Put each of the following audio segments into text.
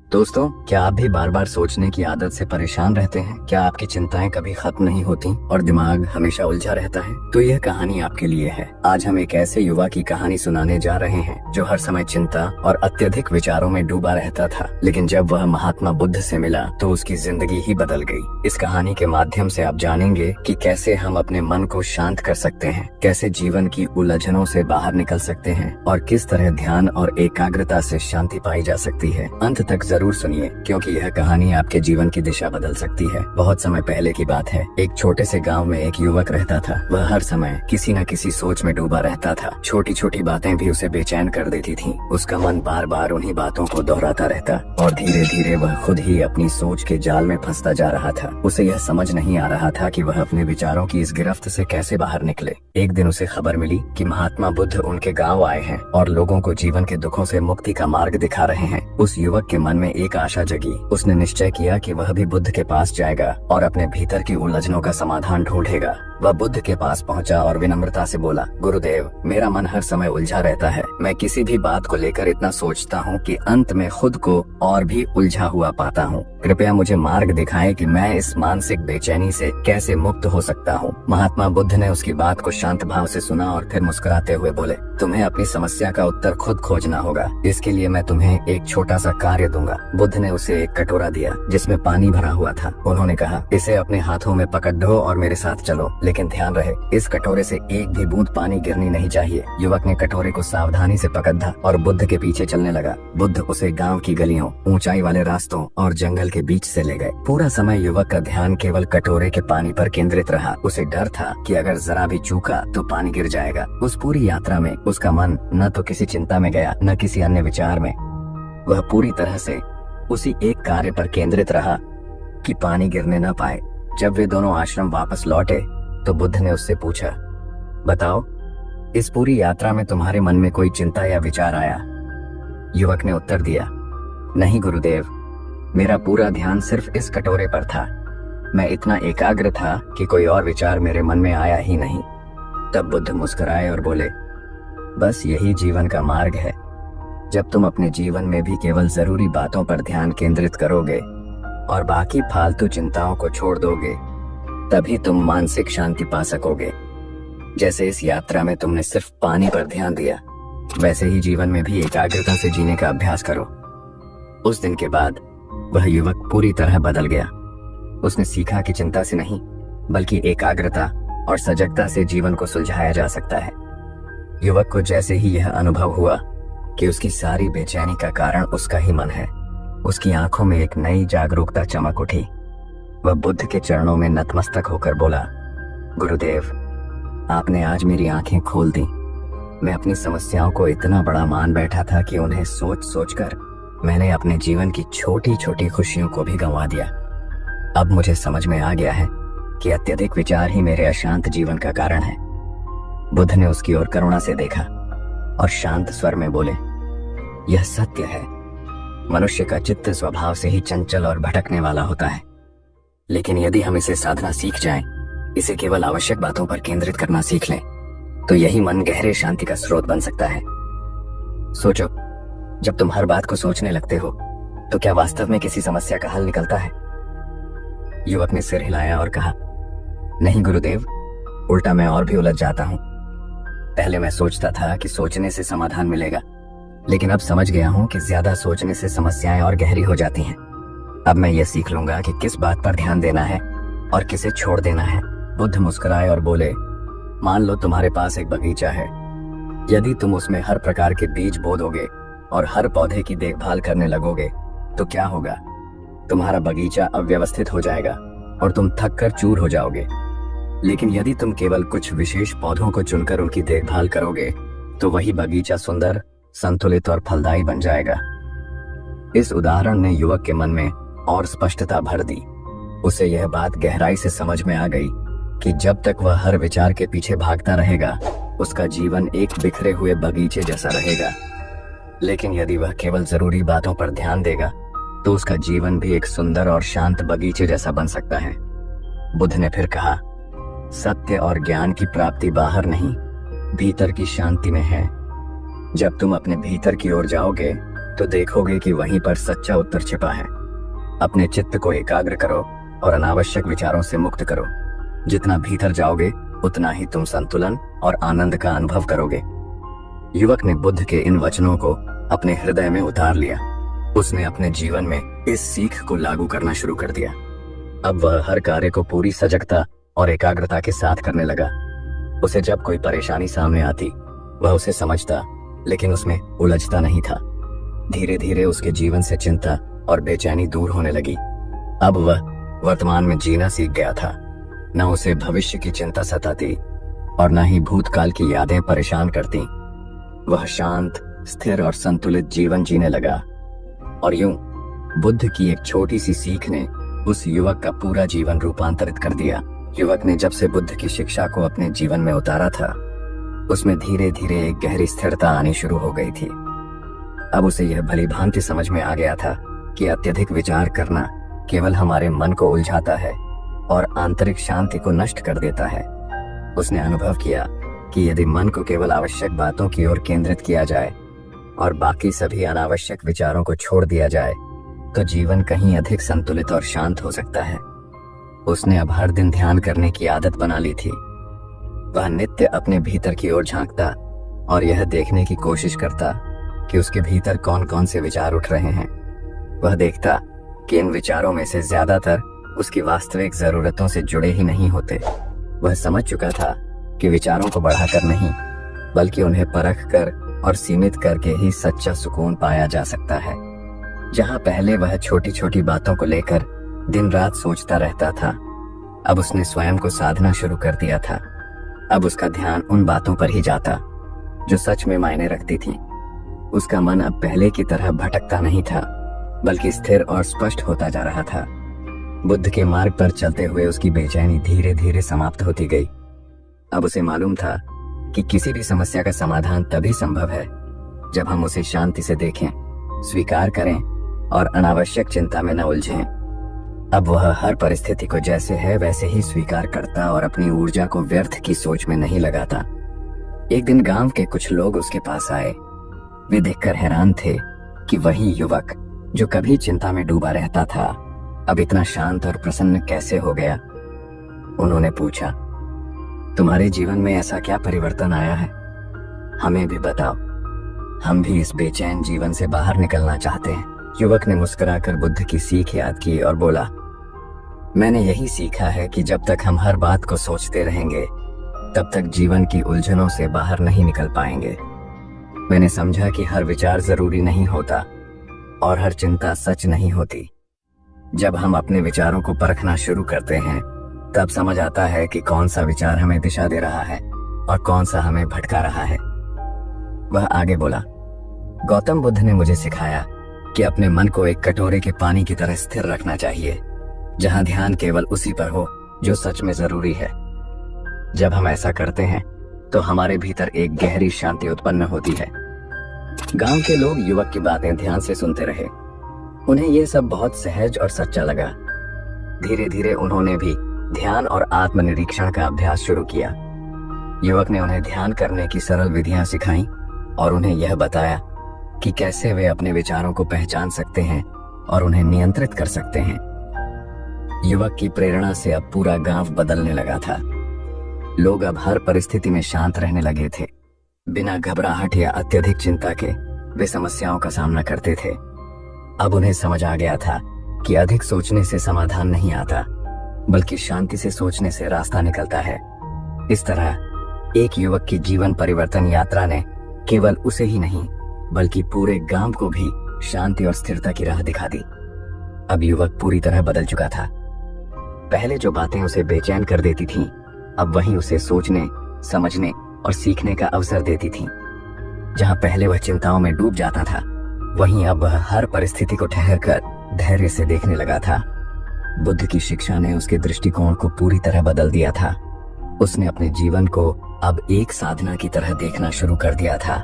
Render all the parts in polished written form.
दोस्तों, क्या आप भी बार बार सोचने की आदत से परेशान रहते हैं? क्या आपकी चिंताएं कभी खत्म नहीं होती और दिमाग हमेशा उलझा रहता है? तो यह कहानी आपके लिए है। आज हम एक ऐसे युवा की कहानी सुनाने जा रहे हैं जो हर समय चिंता और अत्यधिक विचारों में डूबा रहता था, लेकिन जब वह महात्मा बुद्ध से मिला तो उसकी जिंदगी ही बदल गई। इस कहानी के माध्यम से आप जानेंगे कि कैसे हम अपने मन को शांत कर सकते हैं, कैसे जीवन की उलझनों से बाहर निकल सकते हैं और किस तरह ध्यान और एकाग्रता से शांति पाई जा सकती है। अंत तक जरूर सुनिए, क्योंकि यह कहानी आपके जीवन की दिशा बदल सकती है। बहुत समय पहले की बात है। एक छोटे से गांव में एक युवक रहता था। वह हर समय किसी न किसी सोच में डूबा रहता था। छोटी छोटी बातें भी उसे बेचैन कर देती थीं। उसका मन बार बार उन्हीं बातों को दोहराता रहता और धीरे धीरे वह खुद ही अपनी सोच के जाल में फंसता जा रहा था। उसे यह समझ नहीं आ रहा था कि वह अपने विचारों की इस गिरफ्त से कैसे बाहर निकले। एक दिन उसे खबर मिली कि महात्मा बुद्ध उनके गाँव आए हैं और लोगों को जीवन के दुखों से मुक्ति का मार्ग दिखा रहे हैं। उस युवक के मन में एक आशा जगी। उसने निश्चय किया कि वह भी बुद्ध के पास जाएगा और अपने भीतर की उलझनों का समाधान ढूंढेगा। वह बुद्ध के पास पहुंचा और विनम्रता से बोला, गुरुदेव, मेरा मन हर समय उलझा रहता है। मैं किसी भी बात को लेकर इतना सोचता हूँ कि अंत में खुद को और भी उलझा हुआ पाता हूँ। कृपया मुझे मार्ग दिखाएं कि मैं इस मानसिक बेचैनी से कैसे मुक्त हो सकता हूँ। महात्मा बुद्ध ने उसकी बात को शांत भाव से सुना और फिर मुस्कुराते हुए बोले, तुम्हें अपनी समस्या का उत्तर खुद खोजना होगा। इसके लिए मैं तुम्हें एक छोटा सा कार्य दूंगा। बुद्ध ने उसे एक कटोरा दिया जिसमें पानी भरा हुआ था। उन्होंने कहा, इसे अपने हाथों में पकड़ दो और मेरे साथ चलो, लेकिन ध्यान रहे इस कटोरे से एक भी बूंद पानी गिरनी नहीं चाहिए। युवक ने कटोरे को सावधानी से पकड़ा और बुद्ध के पीछे चलने लगा। बुद्ध उसे गांव की गलियों, ऊंचाई वाले रास्तों और जंगल के बीच से ले गए। पूरा समय युवक का ध्यान केवल कटोरे के पानी पर केंद्रित रहा। उसे डर था कि अगर जरा भी चूका तो पानी गिर जाएगा। उस पूरी यात्रा में उसका मन न तो किसी चिंता में गया, न किसी अन्य विचार में। वह पूरी तरह से उसी एक कार्य पर केंद्रित रहा कि पानी गिरने न पाए। जब वे दोनों आश्रम वापस लौटे तो बुद्ध ने उससे पूछा, बताओ, इस पूरी यात्रा में तुम्हारे मन में कोई चिंता या विचार आया? युवक ने उत्तर दिया, नहीं गुरुदेव, मेरा पूरा ध्यान सिर्फ इस कटोरे पर था। मैं इतना एकाग्र था कि कोई और विचार मेरे मन में आया ही नहीं। तब बुद्ध मुस्कुराए और बोले, बस यही जीवन का मार्ग है। जब तुम अपने जीवन में भी केवल जरूरी बातों पर ध्यान केंद्रित करोगे और बाकी फालतू चिंताओं को छोड़ दोगे, तभी तुम मानसिक शांति पा सकोगे। जैसे इस यात्रा में तुमने सिर्फ पानी पर ध्यान दिया, वैसे ही जीवन में भी एकाग्रता से जीने का अभ्यास करो। उस दिन के बाद वह युवक पूरी तरह बदल गया। उसने सीखा कि चिंता से नहीं, बल्कि एकाग्रता और सजगता से जीवन को सुलझाया जा सकता है। युवक को जैसे ही यह अनुभव हुआ कि उसकी सारी बेचैनी का कारण उसका ही मन है, उसकी आंखों में एक नई जागरूकता चमक उठी। वह बुद्ध के चरणों में नतमस्तक होकर बोला, गुरुदेव, आपने आज मेरी आंखें खोल दी। मैं अपनी समस्याओं को इतना बड़ा मान बैठा था कि उन्हें सोच सोचकर मैंने अपने जीवन की छोटी छोटी खुशियों को भी गंवा दिया। अब मुझे समझ में आ गया है कि अत्यधिक विचार ही मेरे अशांत जीवन का कारण है। बुद्ध ने उसकी ओर करुणा से देखा और शांत स्वर में बोले, यह सत्य है। मनुष्य का चित्त स्वभाव से ही चंचल और भटकने वाला होता है, लेकिन यदि हम इसे साधना सीख जाएं, इसे केवल आवश्यक बातों पर केंद्रित करना सीख लें, तो यही मन गहरे शांति का स्रोत बन सकता है। सोचो, जब तुम हर बात को सोचने लगते हो तो क्या वास्तव में किसी समस्या का हल निकलता है? युवक ने सिर हिलाया और कहा, नहीं गुरुदेव, उल्टा मैं और भी उलझ जाता हूँ। पहले मैं सोचता था कि सोचने से समाधान मिलेगा, लेकिन अब समझ गया हूँ कि ज्यादा सोचने से समस्याएं और गहरी हो जाती हैं। अब मैं ये सीख लूंगा कि किस बात पर ध्यान देना है और किसे छोड़ देना है। बुद्ध मुस्कुराए और बोले, मान लो तुम्हारे पास एक बगीचा है। यदि तुम उसमें हर प्रकार के बीज बो दोगे और हर पौधे की देखभाल करने लगोगे तो क्या होगा? तुम्हारा बगीचा अव्यवस्थित हो जाएगा और तुम थक कर चूर हो जाओगे। लेकिन यदि तुम केवल कुछ विशेष पौधों को चुनकर उनकी देखभाल करोगे तो वही बगीचा सुंदर, संतुलित और फलदायी बन जाएगा। इस उदाहरण ने युवक के मन में और स्पष्टता भर दी। उसे यह बात गहराई से समझ में आ गई कि जब तक वह हर विचार के पीछे भागता रहेगा, उसका जीवन एक बिखरे हुए बगीचे जैसा रहेगा। लेकिन यदि वह केवल जरूरी बातों पर ध्यान देगा तो उसका जीवन भी एक सुंदर और शांत बगीचे जैसा बन सकता है। बुद्ध ने फिर कहा, सत्य और ज्ञान की प्राप्ति बाहर नहीं, भीतर की शांति में है। जब तुम अपने भीतर की ओर जाओगे तो देखोगे कि वहीं पर सच्चा उत्तर छिपा है। अपने चित्त को एकाग्र करो और अनावश्यक विचारों से मुक्त करो। जितना भीतर जाओगे उतना ही तुम संतुलन और आनंद का अनुभव करोगे। युवक ने बुद्ध के इन वचनों को अपने हृदय में उतार लिया। उसने अपने जीवन में इस सीख को लागू करना शुरू कर दिया। अब वह हर कार्य को पूरी सजगता और एकाग्रता के साथ करने लगा। उसे जब कोई परेशानी सामने आती वह उसे समझता, लेकिन उसमें उलझता नहीं था। धीरे धीरे उसके जीवन से चिंता और बेचैनी दूर होने लगी। अब वह वर्तमान में जीना सीख गया था। न उसे भविष्य की चिंता सताती और न ही भूतकाल की यादें परेशान करती। वह शांत, स्थिर और संतुलित जीवन जीने लगा। और यूं बुद्ध की एक छोटी सी सीख ने उस युवक का पूरा जीवन रूपांतरित कर दिया। युवक ने जब से बुद्ध की शिक्षा को अपने जीवन में उतारा था, उसमें धीरे धीरे एक गहरी स्थिरता आनी शुरू हो गई थी। अब उसे यह भली भांति समझ में आ गया था कि अत्यधिक विचार करना केवल हमारे मन को उलझाता है और आंतरिक शांति को नष्ट कर देता है। उसने अनुभव किया कि यदि मन को केवल आवश्यक बातों की ओर केंद्रित किया जाए और बाकी सभी अनावश्यक विचारों को छोड़ दिया जाए तो जीवन कहीं अधिक संतुलित और शांत हो सकता है। उसने अब हर दिन ध्यान करने की आदत बना ली थी। वह नित्य अपने भीतर की ओर झांकता और यह देखने की कोशिश करता कि उसके भीतर कौन कौन से विचार उठ रहे हैं। वह देखता कि इन विचारों में से ज्यादातर उसकी वास्तविक जरूरतों से जुड़े ही नहीं होते। वह समझ चुका था कि विचारों को बढ़ाकर नहीं, बल्कि उन्हें परख कर और सीमित करके ही सच्चा सुकून पाया जा सकता है। जहां पहले वह छोटी छोटी बातों को लेकर दिन रात सोचता रहता था, अब उसने स्वयं को साधना शुरू कर दिया था। अब उसका ध्यान उन बातों पर ही जाता जो सच में मायने रखती थी। उसका मन अब पहले की तरह भटकता नहीं था, बल्कि स्थिर और स्पष्ट होता जा रहा था। बुद्ध के मार्ग पर चलते हुए उसकी बेचैनी धीरे धीरे समाप्त होती गई। अब उसे मालूम था कि किसी भी समस्या का समाधान तभी संभव है जब हम उसे शांति से देखें, स्वीकार करें और अनावश्यक चिंता में न उलझें। अब वह हर परिस्थिति को जैसे है वैसे ही स्वीकार करता और अपनी ऊर्जा को व्यर्थ की सोच में नहीं लगाता। एक दिन गांव के कुछ लोग उसके पास आए। वे देखकर हैरान थे कि वही युवक जो कभी चिंता में डूबा रहता था, अब इतना शांत और प्रसन्न कैसे हो गया। उन्होंने पूछा, तुम्हारे जीवन में ऐसा क्या परिवर्तन आया है? हमें भी बताओ, हम भी इस बेचैन जीवन से बाहर निकलना चाहते हैं। युवक ने मुस्कुराकर बुद्ध की सीख याद की और बोला, मैंने यही सीखा है कि जब तक हम हर बात को सोचते रहेंगे तब तक जीवन की उलझनों से बाहर नहीं निकल पाएंगे। मैंने समझा कि हर विचार जरूरी नहीं होता और हर चिंता सच नहीं होती। जब हम अपने विचारों को परखना शुरू करते हैं तब समझ आता है कि कौन सा विचार हमें दिशा दे रहा है और कौन सा हमें भटका रहा है। वह आगे बोला, गौतम बुद्ध ने मुझे सिखाया कि अपने मन को एक कटोरे के पानी की तरह स्थिर रखना चाहिए, जहां ध्यान केवल उसी पर हो जो सच में जरूरी है। जब हम ऐसा करते हैं तो हमारे भीतर एक गहरी शांति उत्पन्न होती है। गांव के लोग युवक की बातें ध्यान से सुनते रहे। उन्हें यह सब बहुत सहज और सच्चा लगा। धीरे धीरे उन्होंने भी ध्यान और आत्मनिरीक्षण का अभ्यास शुरू किया। युवक ने उन्हें ध्यान करने की सरल विधियां सिखाई और उन्हें यह बताया कि कैसे वे अपने विचारों को पहचान सकते हैं और उन्हें नियंत्रित कर सकते हैं। युवक की प्रेरणा से अब पूरा गांव बदलने लगा था। लोग अब हर परिस्थिति में शांत रहने लगे थे। बिना घबराहट या अत्यधिक चिंता के वे समस्याओं का सामना करते थे। अब उन्हें समझ आ गया था कि अधिक सोचने से समाधान नहीं आता, बल्कि शांति से सोचने से रास्ता निकलता है। इस तरह एक युवक की जीवन परिवर्तन यात्रा ने केवल उसे ही नहीं, बल्कि पूरे गांव को भी शांति और स्थिरता की राह दिखा दी। अब युवक पूरी तरह बदल चुका था। पहले जो बातें उसे बेचैन कर देती थीं, अब वही उसे सोचने, समझने और सीखने का अवसर देती थीं। जहां पहले वह चिंताओं में डूब जाता था, वहीं अब वह हर परिस्थिति को ठहरकर धैर्य से देखने लगा था। बुद्ध की शिक्षा ने उसके दृष्टिकोण को पूरी तरह बदल दिया था। उसने अपने जीवन को अब एक साधना की तरह देखना शुरू कर दिया था।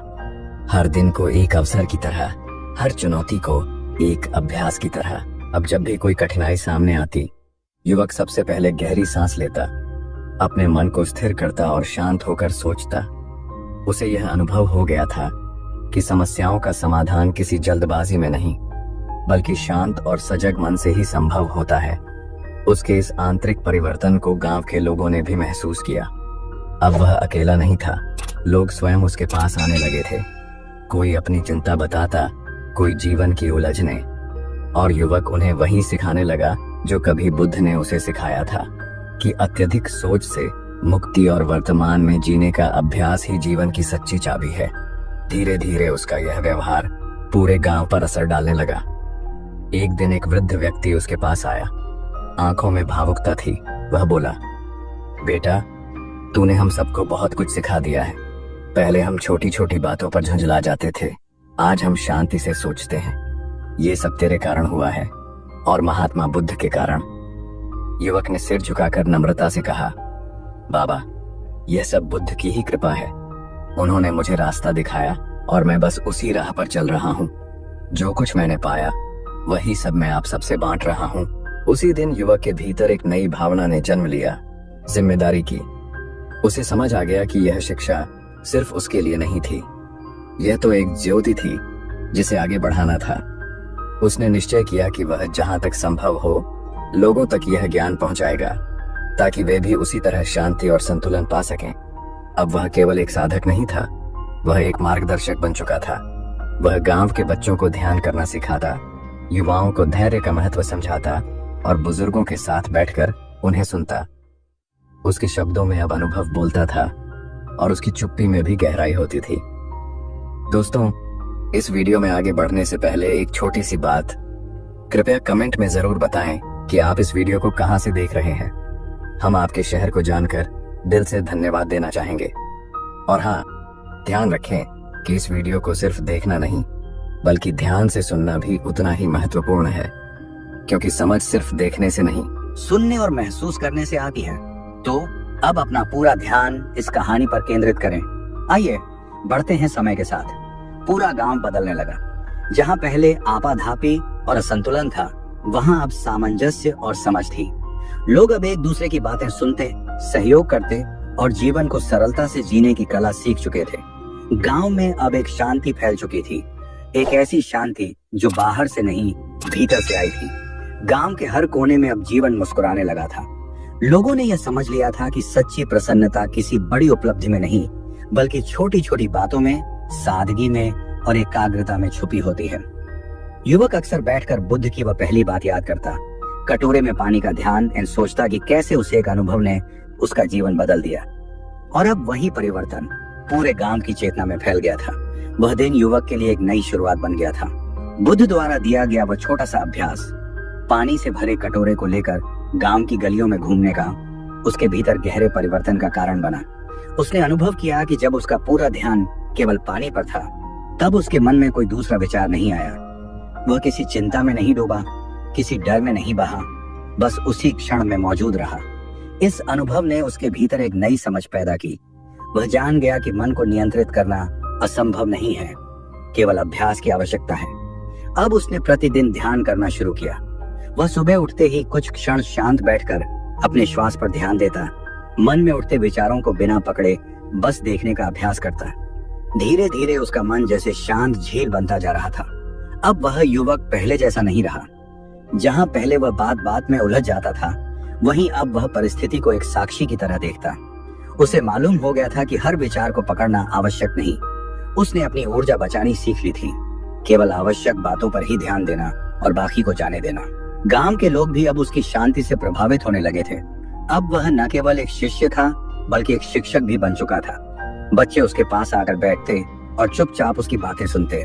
हर दिन को एक अवसर की तरह, हर चुनौती को एक अभ्यास की तरह। अब जब भी कोई कठिनाई सामने आती, युवक सबसे पहले गहरी सांस लेता, अपने मन को स्थिर करता और शांत होकर सोचता। उसे यह अनुभव हो गया था कि समस्याओं का समाधान किसी जल्दबाजी में नहीं बल्कि शांत और सजग मन से ही संभव होता है। उसके इस आंतरिक परिवर्तन को गांव के लोगों ने भी महसूस किया। अब वह अकेला नहीं था, लोग स्वयं उसके पास आने लगे थे। कोई अपनी चिंता बताता, कोई जीवन की उलझने, और युवक उन्हें वही सिखाने लगा जो कभी बुद्ध ने उसे सिखाया था कि अत्यधिक सोच से मुक्ति और वर्तमान में जीने का अभ्यास ही जीवन की सच्ची चाबी है। धीरे धीरे उसका यह व्यवहार पूरे गांव पर असर डालने लगा। एक दिन एक वृद्ध व्यक्ति उसके पास आया, आंखों में भावुकता थी। वह बोला, बेटा, तूने हम सबको बहुत कुछ सिखा दिया है। पहले हम छोटी छोटी बातों पर झुंझला जाते थे, आज हम शांति से सोचते हैं। ये सब तेरे कारण हुआ है और महात्मा बुद्ध के कारण। युवक ने सिर झुकाकर नम्रता से कहा, बाबा, यह सब बुद्ध की ही कृपा है। उन्होंने मुझे रास्ता दिखाया और मैं बस उसी राह पर चल रहा हूँ। जो कुछ मैंने पाया वही सब मैं आप सबसे बांट रहा हूँ। उसी दिन युवक के भीतर एक नई भावना ने जन्म लिया, जिम्मेदारी की। उसे समझ आ गया कि यह शिक्षा सिर्फ उसके लिए नहीं थी, यह तो एक ज्योति थी जिसे आगे बढ़ाना था। उसने निश्चय किया कि वह जहां तक संभव हो लोगों तक यह ज्ञान पहुंचाएगा ताकि वे भी उसी तरह शांति और संतुलन पा सकें। अब वह केवल एक साधक नहीं था, वह एक मार्गदर्शक बन चुका था। वह गांव के बच्चों को ध्यान करना सिखाता, युवाओं को धैर्य का महत्व समझाता और बुजुर्गों के साथ बैठकर उन्हें सुनता। उसके शब्दों में अब अनुभव बोलता था और उसकी चुप्पी में भी गहराई होती थी। दोस्तों, इस वीडियो में आगे बढ़ने से पहले एक छोटी सी बात, कृपया कमेंट में जरूर बताएं कि आप इस वीडियो को कहां से देख रहे हैं। हम आपके शहर को जानकर दिल से धन्यवाद देना चाहेंगे। और हाँ, ध्यान रखें कि इस वीडियो को सिर्फ देखना नहीं बल्कि ध्यान से सुनना भी उतना ही महत्वपूर्ण है, क्योंकि समझ सिर्फ देखने से नहीं, सुनने और महसूस करने से आती है। तो अब अपना पूरा ध्यान इस कहानी पर केंद्रित करें। आइए बढ़ते हैं समय के साथ। पूरा गांव बदलने लगा। जहां पहले आपाधापी और असंतुलन था, वहां अब सामंजस्य और समझ थी। लोग अब एक दूसरे की बातें सुनते, सहयोग करते और जीवन को सरलता से जीने की कला सीख चुके थे। गांव में अब एक शांति फैल चुकी थी, एक ऐसी शांति जो बाहर से नहीं भीतर से आई थी। गांव के हर कोने में अब जीवन मुस्कुराने लगा था। लोगों ने यह समझ लिया था कि सच्ची प्रसन्नता किसी बड़ी उपलब्धि में नहीं बल्कि छोटी छोटी बातों में, सादगी में और एकाग्रता में छुपी होती है। युवक अक्सर बैठकर बुद्ध की वह पहली बात याद करता, कटोरे में पानी का ध्यान, एंड सोचता कि कैसे उसे एक अनुभव ने उसका जीवन बदल दिया। और अब वही परिवर्तन पूरे गांव की चेतना में फैल गया था। वह दिन युवक के लिए एक नई शुरुआत बन गया था। बुद्ध द्वारा दिया गया वह छोटा सा अभ्यास, पानी से भरे कटोरे को लेकर गांव की गलियों में घूमने का, उसके भीतर गहरे परिवर्तन का कारण बना। उसने अनुभव किया कि जब उसका पूरा ध्यान केवल पानी पर था, तब उसके मन में कोई दूसरा विचार नहीं आया। वह किसी चिंता में नहीं डूबा, किसी डर में नहीं बहा, बस उसी क्षण में मौजूद रहा। इस अनुभव ने उसके भीतर एक नई समझ पैदा की। वह जान गया कि मन को नियंत्रित करना असंभव नहीं है, केवल अभ्यास की आवश्यकता है। अब उसने प्रतिदिन ध्यान करना शुरू किया। वह सुबह उठते ही कुछ क्षण शांत बैठकर अपने श्वास पर ध्यान देता, मन में उठते विचारों को बिना पकड़े बस देखने का अभ्यास करता। धीरे धीरे उसका मन जैसे शांत झील बनता जा रहा था। अब वह युवक पहले जैसा नहीं रहा। जहां पहले वह बात बात में उलझ जाता था, वहीं अब वह परिस्थिति को एक साक्षी की तरह देखता। उसे मालूम हो गया था कि हर विचार को पकड़ना आवश्यक नहीं। उसने अपनी ऊर्जा बचानी सीख ली थी, केवल आवश्यक बातों पर ही ध्यान देना और बाकी को जाने देना। गांव के लोग भी अब उसकी शांति से प्रभावित होने लगे थे। अब वह न केवल एक शिष्य था बल्कि एक शिक्षक भी बन चुका था। बच्चे उसके पास आकर बैठते और चुपचाप उसकी बातें सुनते।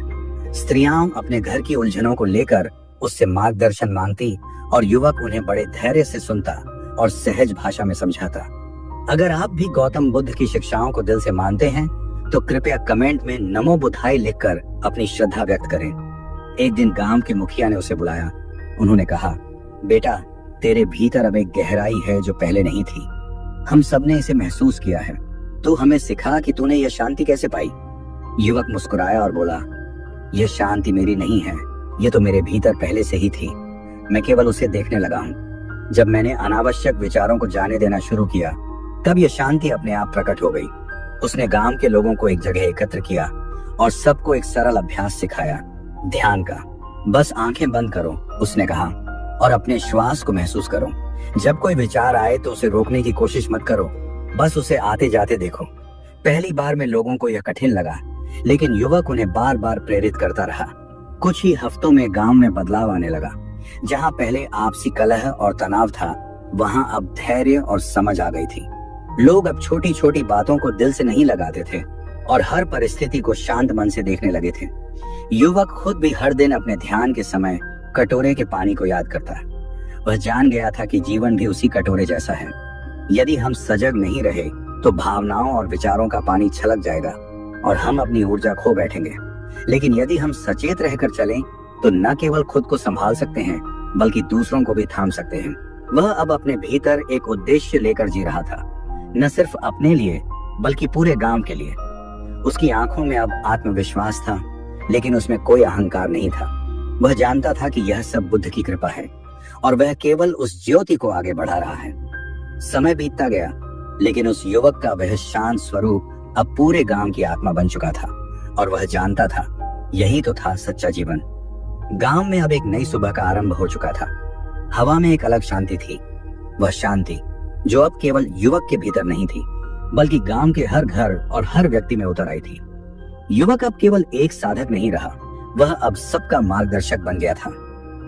स्त्रियां अपने घर की उलझनों को लेकर उससे मार्गदर्शन मांगती और युवक उन्हें बड़े धैर्य से सुनता और सहज भाषा में समझाता। अगर आप भी गौतम बुद्ध की शिक्षाओं को दिल से मानते हैं तो कृपया कमेंट में नमो बुद्धाय लिखकर अपनी श्रद्धा व्यक्त करें। एक दिन गांव के मुखिया ने उसे बुलाया। उन्होंने कहा, बेटा, तेरे भीतर अब एक गहराई है जो पहले नहीं थी। हम सबने इसे महसूस किया है। तू हमें सिखा कि तूने यह शांति कैसे पाई। युवक मुस्कुराया और बोला, यह शांति मेरी नहीं है, यह तो मेरे भीतर पहले से ही थी। मैं केवल उसे देखने लगा हूँ। जब मैंने अनावश्यक विचारों को जाने देना शुरू किया, तब यह शांति अपने आप प्रकट हो गई। उसने गांव के लोगों को एक जगह एकत्र किया और सबको एक सरल अभ्यास सिखाया, ध्यान का। बस आंखें बंद करो, उसने कहा, और अपने श्वास को महसूस करो। जब कोई विचार आए तो उसे रोकने की कोशिश मत करो, बस उसे आते जाते देखो। पहली बार में लोगों को यह कठिन लगा, लेकिन युवक उन्हें बार बार प्रेरित करता रहा। कुछ ही हफ्तों में गांव में बदलाव आने लगा। जहां पहले आपसी कलह और तनाव था, वहां अब धैर्य और समझ आ गई थी। लोग अब छोटी छोटी बातों को दिल से नहीं लगाते थे और हर परिस्थिति को शांत मन से देखने लगे थे। युवक खुद भी हर दिन अपने ध्यान के समय कटोरे के पानी को याद करता। वह जान गया था कि जीवन भी उसी कटोरे जैसा है। यदि हम सजग नहीं रहे तो भावनाओं और विचारों का पानी छलक जाएगा और हम अपनी ऊर्जा खो बैठेंगे। लेकिन यदि हम सचेत रहकर चलें तो न केवल खुद को संभाल सकते हैं, बल्कि दूसरों को भी थाम सकते हैं। वह अब अपने भीतर एक उद्देश्य लेकर जी रहा था, न सिर्फ अपने लिए बल्कि पूरे गांव के लिए। उसकी आंखों में अब आत्मविश्वास था, लेकिन उसमें कोई अहंकार नहीं था। वह जानता था कि यह सब बुद्ध की कृपा है और वह केवल उस ज्योति को आगे बढ़ा रहा है। समय बीतता गया, लेकिन उस युवक का वह शांत स्वरूप अब पूरे गांव की आत्मा बन चुका था और वह जानता था यही तो था सच्चा जीवन। गांव में अब एक नई सुबह का आरंभ हो चुका था। हवा में एक अलग शांति थी, वह शांति जो अब केवल युवक के भीतर नहीं थी, बल्कि गांव के हर घर और हर व्यक्ति में उतर आई थी। युवक अब केवल एक साधक नहीं रहा, वह अब सबका मार्गदर्शक बन गया था।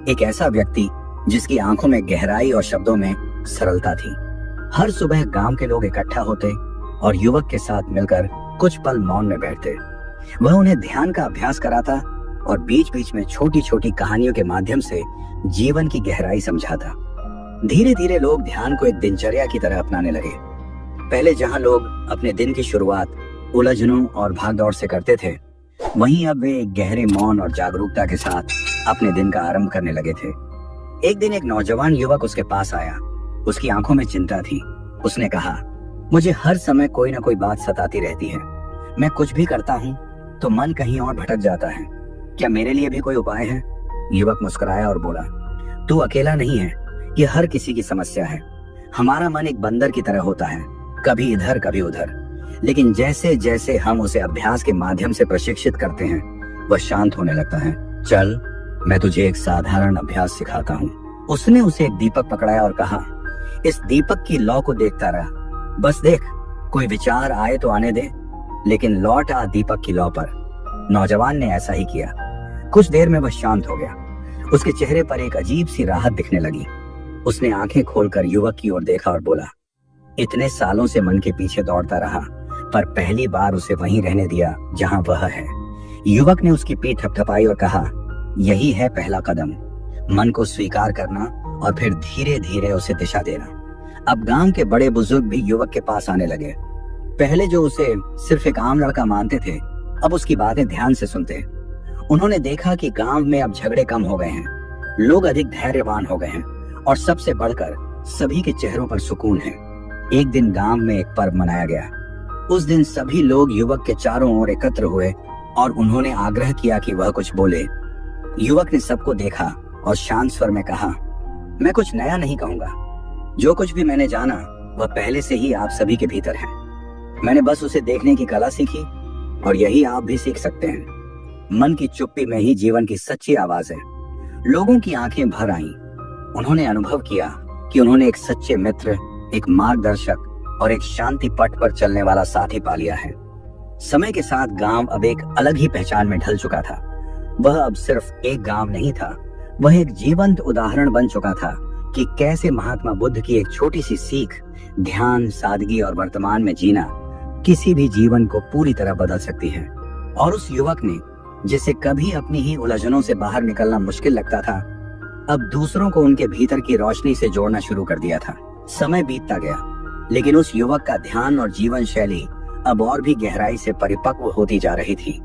एक ऐसा व्यक्ति जिसकी आंखों में गहराई और शब्दों में सरलता थी। हर सुबह गांव के लोग इकट्ठा होते और युवक के साथ मिलकर कुछ पल मौन में बैठते। वह उन्हें ध्यान का अभ्यास कराता और बीच बीच में छोटी छोटी कहानियों के माध्यम से जीवन की गहराई समझाता। धीरे धीरे लोग ध्यान को एक दिनचर्या की तरह अपनाने लगे। पहले जहां लोग अपने दिन की शुरुआत उलझनों और भागदौड़ से करते थे, वहीं अब वे एक गहरे मौन और जागरूकता के साथ अपने दिन का आरंभ करने लगे थे। एक दिन एक नौजवान युवक उसके पास आया। उसकी आंखों में चिंता थी। उसने कहा, मुझे हर समय कोई ना कोई बात सताती रहती है। मैं कुछ भी करता हूँ तो मन कहीं और भटक जाता है। क्या मेरे लिए भी कोई उपाय है? युवक मुस्कुराया और बोला, तू अकेला नहीं है, ये हर किसी की समस्या है। हमारा मन एक बंदर की तरह होता है, कभी इधर कभी उधर। लेकिन जैसे जैसे हम उसे अभ्यास के माध्यम से प्रशिक्षित करते हैं, वह शांत होने लगता है। चल, मैं तुझे एक साधारण अभ्यास सिखाता हूँ। उसने उसे एक दीपक पकड़ाया और कहा, इस दीपक की लौ को देखता रह। बस देख, कोई विचार आए तो आने दे, लेकिन लौट आ दीपक की लौ पर। नौजवान ने ऐसा ही किया। कुछ देर में वह शांत हो गया। उसके चेहरे पर एक अजीब सी राहत दिखने लगी। उसने आंखें खोलकर युवक की ओर देखा और बोला, इतने सालों से मन के पीछे दौड़ता रहा, पर पहली बार उसे वहीं रहने दिया जहां वह है। युवक ने उसकी पीठ थपथपाई और कहा, यही है पहला कदम, मन को स्वीकार करना और फिर धीरे धीरे उसे दिशा देना। अब गांव के बड़े बुजुर्ग भी युवक के पास आने लगे। पहले जो उसे सिर्फ एक आम लड़का मानते थे, अब उसकी बातें ध्यान से सुनते। उन्होंने देखा कि गांव में अब झगड़े कम हो गए हैं, लोग अधिक धैर्यवान हो गए हैं और सबसे बढ़कर सभी के चेहरों पर सुकून है। एक दिन गांव में एक पर्व मनाया गया। उस दिन सभी लोग युवक के चारों ओर एकत्र हुए और उन्होंने आग्रह किया कि वह कुछ बोले। युवक ने सबको देखा और शांत स्वर में कहा, मैं कुछ नया नहीं कहूंगा। जो कुछ भी मैंने जाना वह पहले से ही आप सभी के भीतर है। मैंने बस उसे देखने की कला सीखी और यही आप भी सीख सकते हैं। मन की चुप्पी में ही जीवन की सच्ची आवाज है। लोगों की आंखें भर आईं। उन्होंने अनुभव किया कि उन्होंने एक सच्चे मित्र, एक मार्गदर्शक और एक शांति पथ पर चलने वाला साथी पा लिया है। समय के साथ गांव अब एक अलग ही पहचान में ढल चुका था। वह अब सिर्फ एक गांव नहीं था, वह एक जीवंत उदाहरण बन चुका था कि कैसे महात्मा बुद्ध की एक छोटी सी सीख, ध्यान, सादगी और वर्तमान में जीना किसी भी जीवन को पूरी तरह बदल सकती है। और उस युवक ने, जिसे कभी अपनी ही उलझनों से बाहर निकलना मुश्किल लगता था, अब दूसरों को उनके भीतर की रोशनी से जोड़ना शुरू कर दिया था। समय बीतता गया, लेकिन उस युवक का ध्यान और जीवन शैली अब और भी गहराई से परिपक्व होती जा रही थी।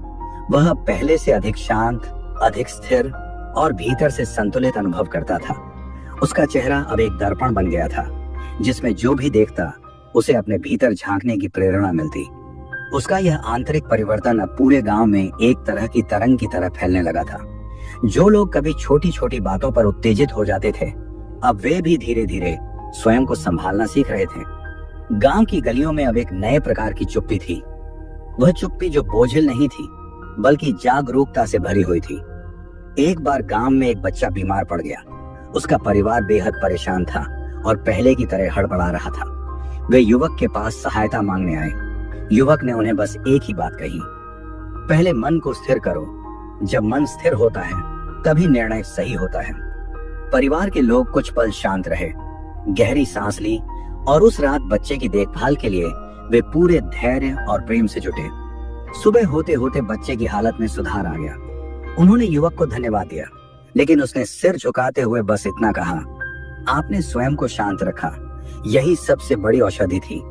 वह पहले से अधिक शांत, अधिक स्थिर और भीतर से संतुलित अनुभव करता था। उसका चेहरा अब एक दर्पण बन गया था, जिसमें जो भी देखता उसे अपने भीतर झांकने की प्रेरणा मिलती। उसका यह आंतरिक परिवर्तन अब पूरे गांव में एक तरह की तरंग की तरह फैलने लगा था। जो लोग कभी छोटी छोटी बातों पर उत्तेजित हो जाते थे, अब वे भी धीरे धीरे स्वयं को संभालना सीख रहे थे। गांव की गलियों में अब एक नए प्रकार की चुप्पी थी। वह चुप्पी जो बोझिल नहीं थी, बल्कि जागरूकता से भरी हुई थी। एक बार गांव में एक बच्चा बीमार पड़ गया। उसका परिवार बेहद परेशान था और पहले की तरह हड़बड़ा रहा था। वे युवक के पास सहायता मांगने आए। युवक ने उन्हें बस एक ही बात कही, पहले मन को स्थिर करो। जब मन स्थिर होता है तभी निर्णय सही होता है। परिवार के लोग कुछ पल शांत रहे, गहरी सांस ली और उस रात बच्चे की देखभाल के लिए वे पूरे धैर्य और प्रेम से जुटे। सुबह होते होते बच्चे की हालत में सुधार आ गया। उन्होंने युवक को धन्यवाद दिया, लेकिन उसने सिर झुकाते हुए बस इतना कहा, आपने स्वयं को शांत रखा, यही सबसे बड़ी औषधि थी।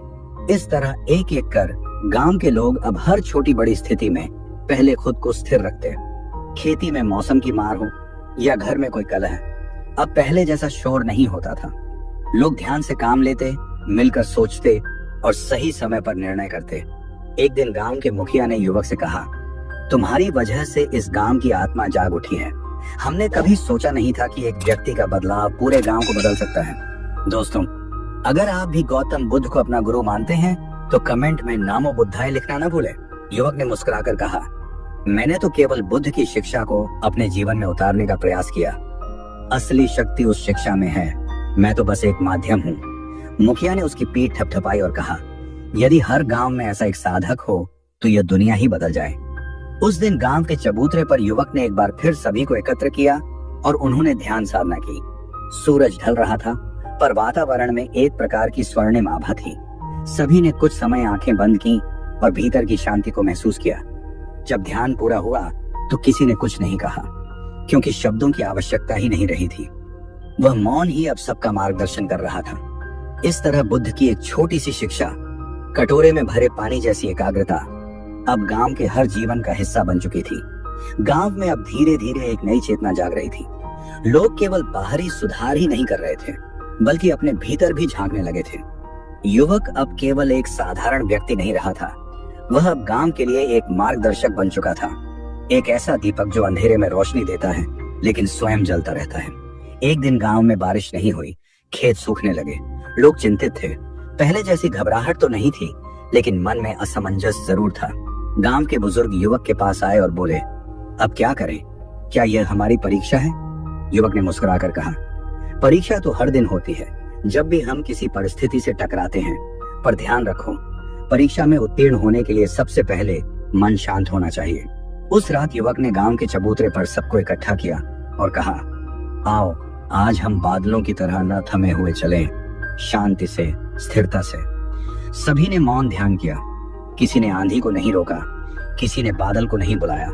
इस तरह एक एक कर गांव के लोग अब हर छोटी बड़ी स्थिति में पहले खुद को स्थिर रखते। खेती में मौसम की मार हो या घर में कोई कलह, अब पहले जैसा शोर नहीं होता था। लोग ध्यान से काम लेते, मिलकर सोचते और सही समय पर निर्णय करते। एक दिन गांव के मुखिया ने युवक से कहा, तुम्हारी वजह से इस गांव की आत्मा जाग उठी है। हमने कभी सोचा नहीं था कि एक व्यक्ति का बदलाव पूरे गांव को बदल सकता है। दोस्तों, अगर आप भी गौतम बुद्ध को अपना गुरु मानते हैं तो कमेंट में नामो बुद्धाय लिखना ना भूलें। युवक ने मुस्कुराकर कहा, मैंने तो केवल बुद्ध की शिक्षा को अपने जीवन में उतारने का प्रयास किया। असली शक्ति उस शिक्षा में है, मैं तो बस एक माध्यम हूँ। मुखिया ने उसकी पीठ थपथपाई और कहा, यदि हर गांव में ऐसा एक साधक हो तो यह दुनिया ही बदल जाए। उस दिन गांव के चबूतरे पर युवक ने एक बार फिर सभी को एकत्र किया और उन्होंने ध्यान साधना की। सूरज ढल रहा था, पर वातावरण में एक प्रकार की स्वर्णिम आभा थी। सभी ने कुछ समय आंखें बंद की और भीतर की शांति को महसूस किया। जब ध्यान पूरा हुआ तो किसी ने कुछ नहीं कहा, क्योंकि शब्दों की आवश्यकता ही नहीं रही थी। वह मौन ही अब सबका मार्गदर्शन कर रहा था। इस तरह बुद्ध की एक छोटी सी शिक्षा, कटोरे में भरे पानी जैसी एकाग्रता, अब गांव के हर जीवन का हिस्सा बन चुकी थी। गांव में अब धीरे धीरे एक नई चेतना जाग रही थी। लोग केवल बाहरी सुधार ही नहीं कर रहे थे, बल्कि अपने भीतर भी झांकने लगे थे। युवक अब केवल एक साधारण व्यक्ति नहीं रहा था, वह अब गांव के लिए एक मार्गदर्शक बन चुका था। एक ऐसा दीपक जो अंधेरे में रोशनी देता है लेकिन स्वयं जलता रहता है। एक दिन गांव में बारिश नहीं हुई, खेत सूखने लगे। लोग चिंतित थे। पहले जैसी घबराहट तो नहीं थी, लेकिन मन में असमंजस जरूर था। गांव के बुजुर्ग युवक के पास आए और बोले, अब क्या करें? क्या यह हमारी परीक्षा है? युवक ने मुस्कुराकर कहा, परीक्षा तो हर दिन होती है, जब भी हम किसी परिस्थिति से टकराते हैं। पर ध्यान रखो, परीक्षा में उत्तीर्ण होने के लिए सबसे पहले मन शांत होना चाहिए। उस रात युवक ने गांव के चबूतरे पर सबको इकट्ठा किया और कहा, आओ आज हम बादलों की तरह न थमे हुए चलें, शांति से, स्थिरता से। सभी ने मौन ध्यान किया। किसी ने आंधी को नहीं रोका, किसी ने बादल को नहीं बुलाया।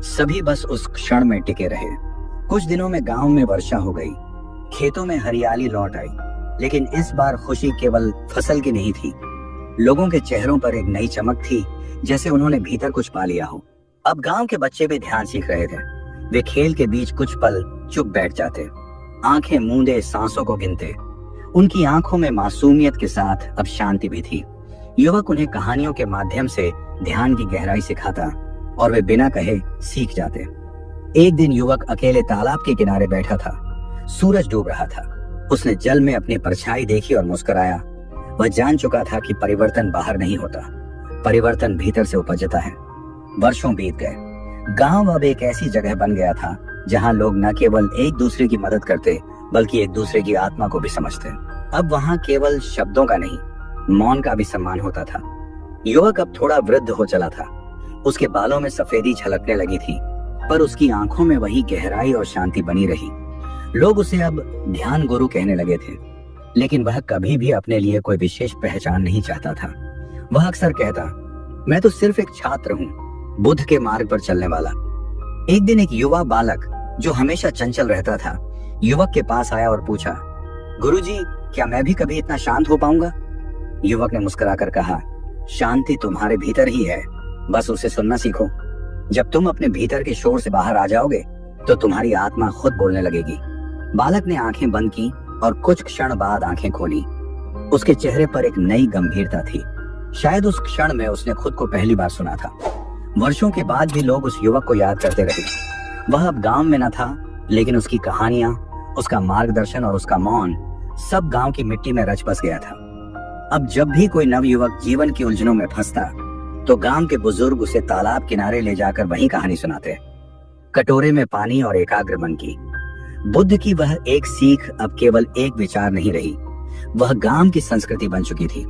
सभी बस उस क्षण में टिके रहे। कुछ दिनों में गांव में वर्षा हो गई, खेतों में हरियाली लौट आई। लेकिन इस बार खुशी केवल फसल की नहीं थी। लोगों के चेहरों पर एक नई चमक थी, जैसे उन्होंने भीतर कुछ पा लिया हो। अब गांव के बच्चे भी ध्यान सीख रहे थे। वे खेल के बीच कुछ पल चुप बैठ जाते, आंखें मूंदे सांसों को गिनते। उनकी आंखों में मासूमियत के साथ अब शांति भी थी। युवक उन्हें कहानियों के माध्यम से ध्यान की गहराई सिखाता और वे बिना कहे सीख जाते। एक दिन युवक अकेले तालाब के किनारे बैठा था। सूरज डूब रहा था। उसने जल में अपनी परछाई देखी और मुस्कुराया। वह जान चुका था कि परिवर्तन बाहर नहीं होता, परिवर्तन भीतर से उपजता है। वर्षों बीत गए। गांव अब एक ऐसी जगह बन गया था जहां लोग न केवल एक दूसरे की मदद करते, बल्कि एक दूसरे की आत्मा को भी समझते। अब वहां केवल शब्दों का नहीं, मौन का भी सम्मान होता था। युवक अब थोड़ा वृद्ध हो चला था। उसके बालों में सफेदी झलकने लगी थी, पर उसकी आंखों में वही गहराई और शांति बनी रही। लोग उसे अब ध्यान गुरु कहने लगे थे, लेकिन वह कभी भी अपने लिए कोई विशेष पहचान नहीं चाहता था। वह अक्सर कहता, मैं तो सिर्फ एक छात्र हूँ, बुद्ध के मार्ग पर चलने वाला। एक दिन एक युवा बालक जो हमेशा चंचल रहता था, युवक के पास आया और पूछा, गुरुजी, क्या मैं भी कभी इतना शांत हो पाऊंगा? युवक ने मुस्कुराकर कहा, शांति तुम्हारे भीतर ही है, बस उसे सुनना सीखो। जब तुम अपने भीतर के शोर से बाहर आ जाओगे तो तुम्हारी आत्मा खुद बोलने लगेगी। बालक ने आंखें बंद की और कुछ क्षण बाद आंखें खोली। उसके चेहरे पर एक नई गंभीरता थी। शायद उस क्षण में उसने खुद को पहली बार सुना था। वर्षों के बाद भी लोग उस युवक को याद करते रहे। वह अब गांव में न था, लेकिन उसकी कहानियां, उसका मार्गदर्शन और उसका मौन सब गांव की मिट्टी में रच बस गया था। अब जब भी कोई नवयुवक जीवन की उलझनों में फंसता तो गांव के बुजुर्ग उसे तालाब किनारे ले जाकर वही कहानी सुनाते। कटोरे में पानी और एकाग्र मन की। बुद्ध की वह एक सीख अब केवल एक विचार नहीं रही, वह गांव की संस्कृति बन चुकी थी।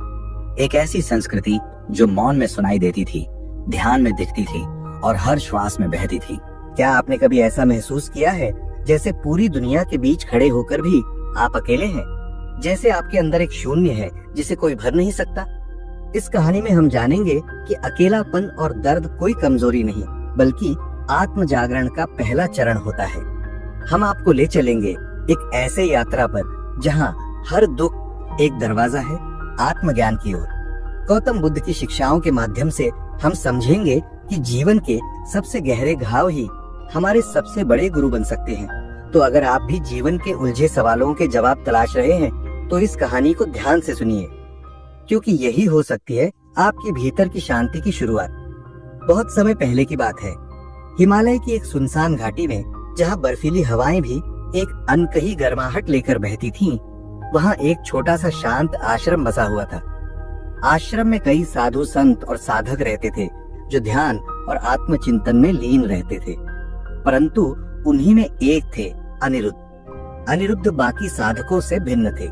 एक ऐसी संस्कृति जो मौन में सुनाई देती थी, ध्यान में दिखती थी और हर श्वास में बहती थी। क्या आपने कभी ऐसा महसूस किया है जैसे पूरी दुनिया के बीच खड़े होकर भी आप अकेले हैं? जैसे आपके अंदर एक शून्य है जिसे कोई भर नहीं सकता। इस कहानी में हम जानेंगे कि अकेलापन और दर्द कोई कमजोरी नहीं, बल्कि आत्म जागरण का पहला चरण होता है। हम आपको ले चलेंगे एक ऐसे यात्रा पर जहां हर दुख एक दरवाजा है आत्मज्ञान की ओर। गौतम बुद्ध की शिक्षाओं के माध्यम से हम समझेंगे कि जीवन के सबसे गहरे घाव ही हमारे सबसे बड़े गुरु बन सकते हैं। तो अगर आप भी जीवन के उलझे सवालों के जवाब तलाश रहे हैं तो इस कहानी को ध्यान से सुनिए, क्योंकि यही हो सकती है आपके भीतर की शांति की शुरुआत। बहुत समय पहले की बात है, हिमालय की एक सुनसान घाटी में, जहां बर्फीली हवाएं भी एक अनकही गर्माहट लेकर बहती थीं, वहां एक छोटा सा शांत आश्रम बसा हुआ था। आश्रम में कई साधु संत और साधक रहते थे जो ध्यान और आत्मचिंतन में लीन रहते थे, परंतु उन्हीं में एक थे अनिरुद्ध। अनिरुद्ध बाकी साधकों से भिन्न थे।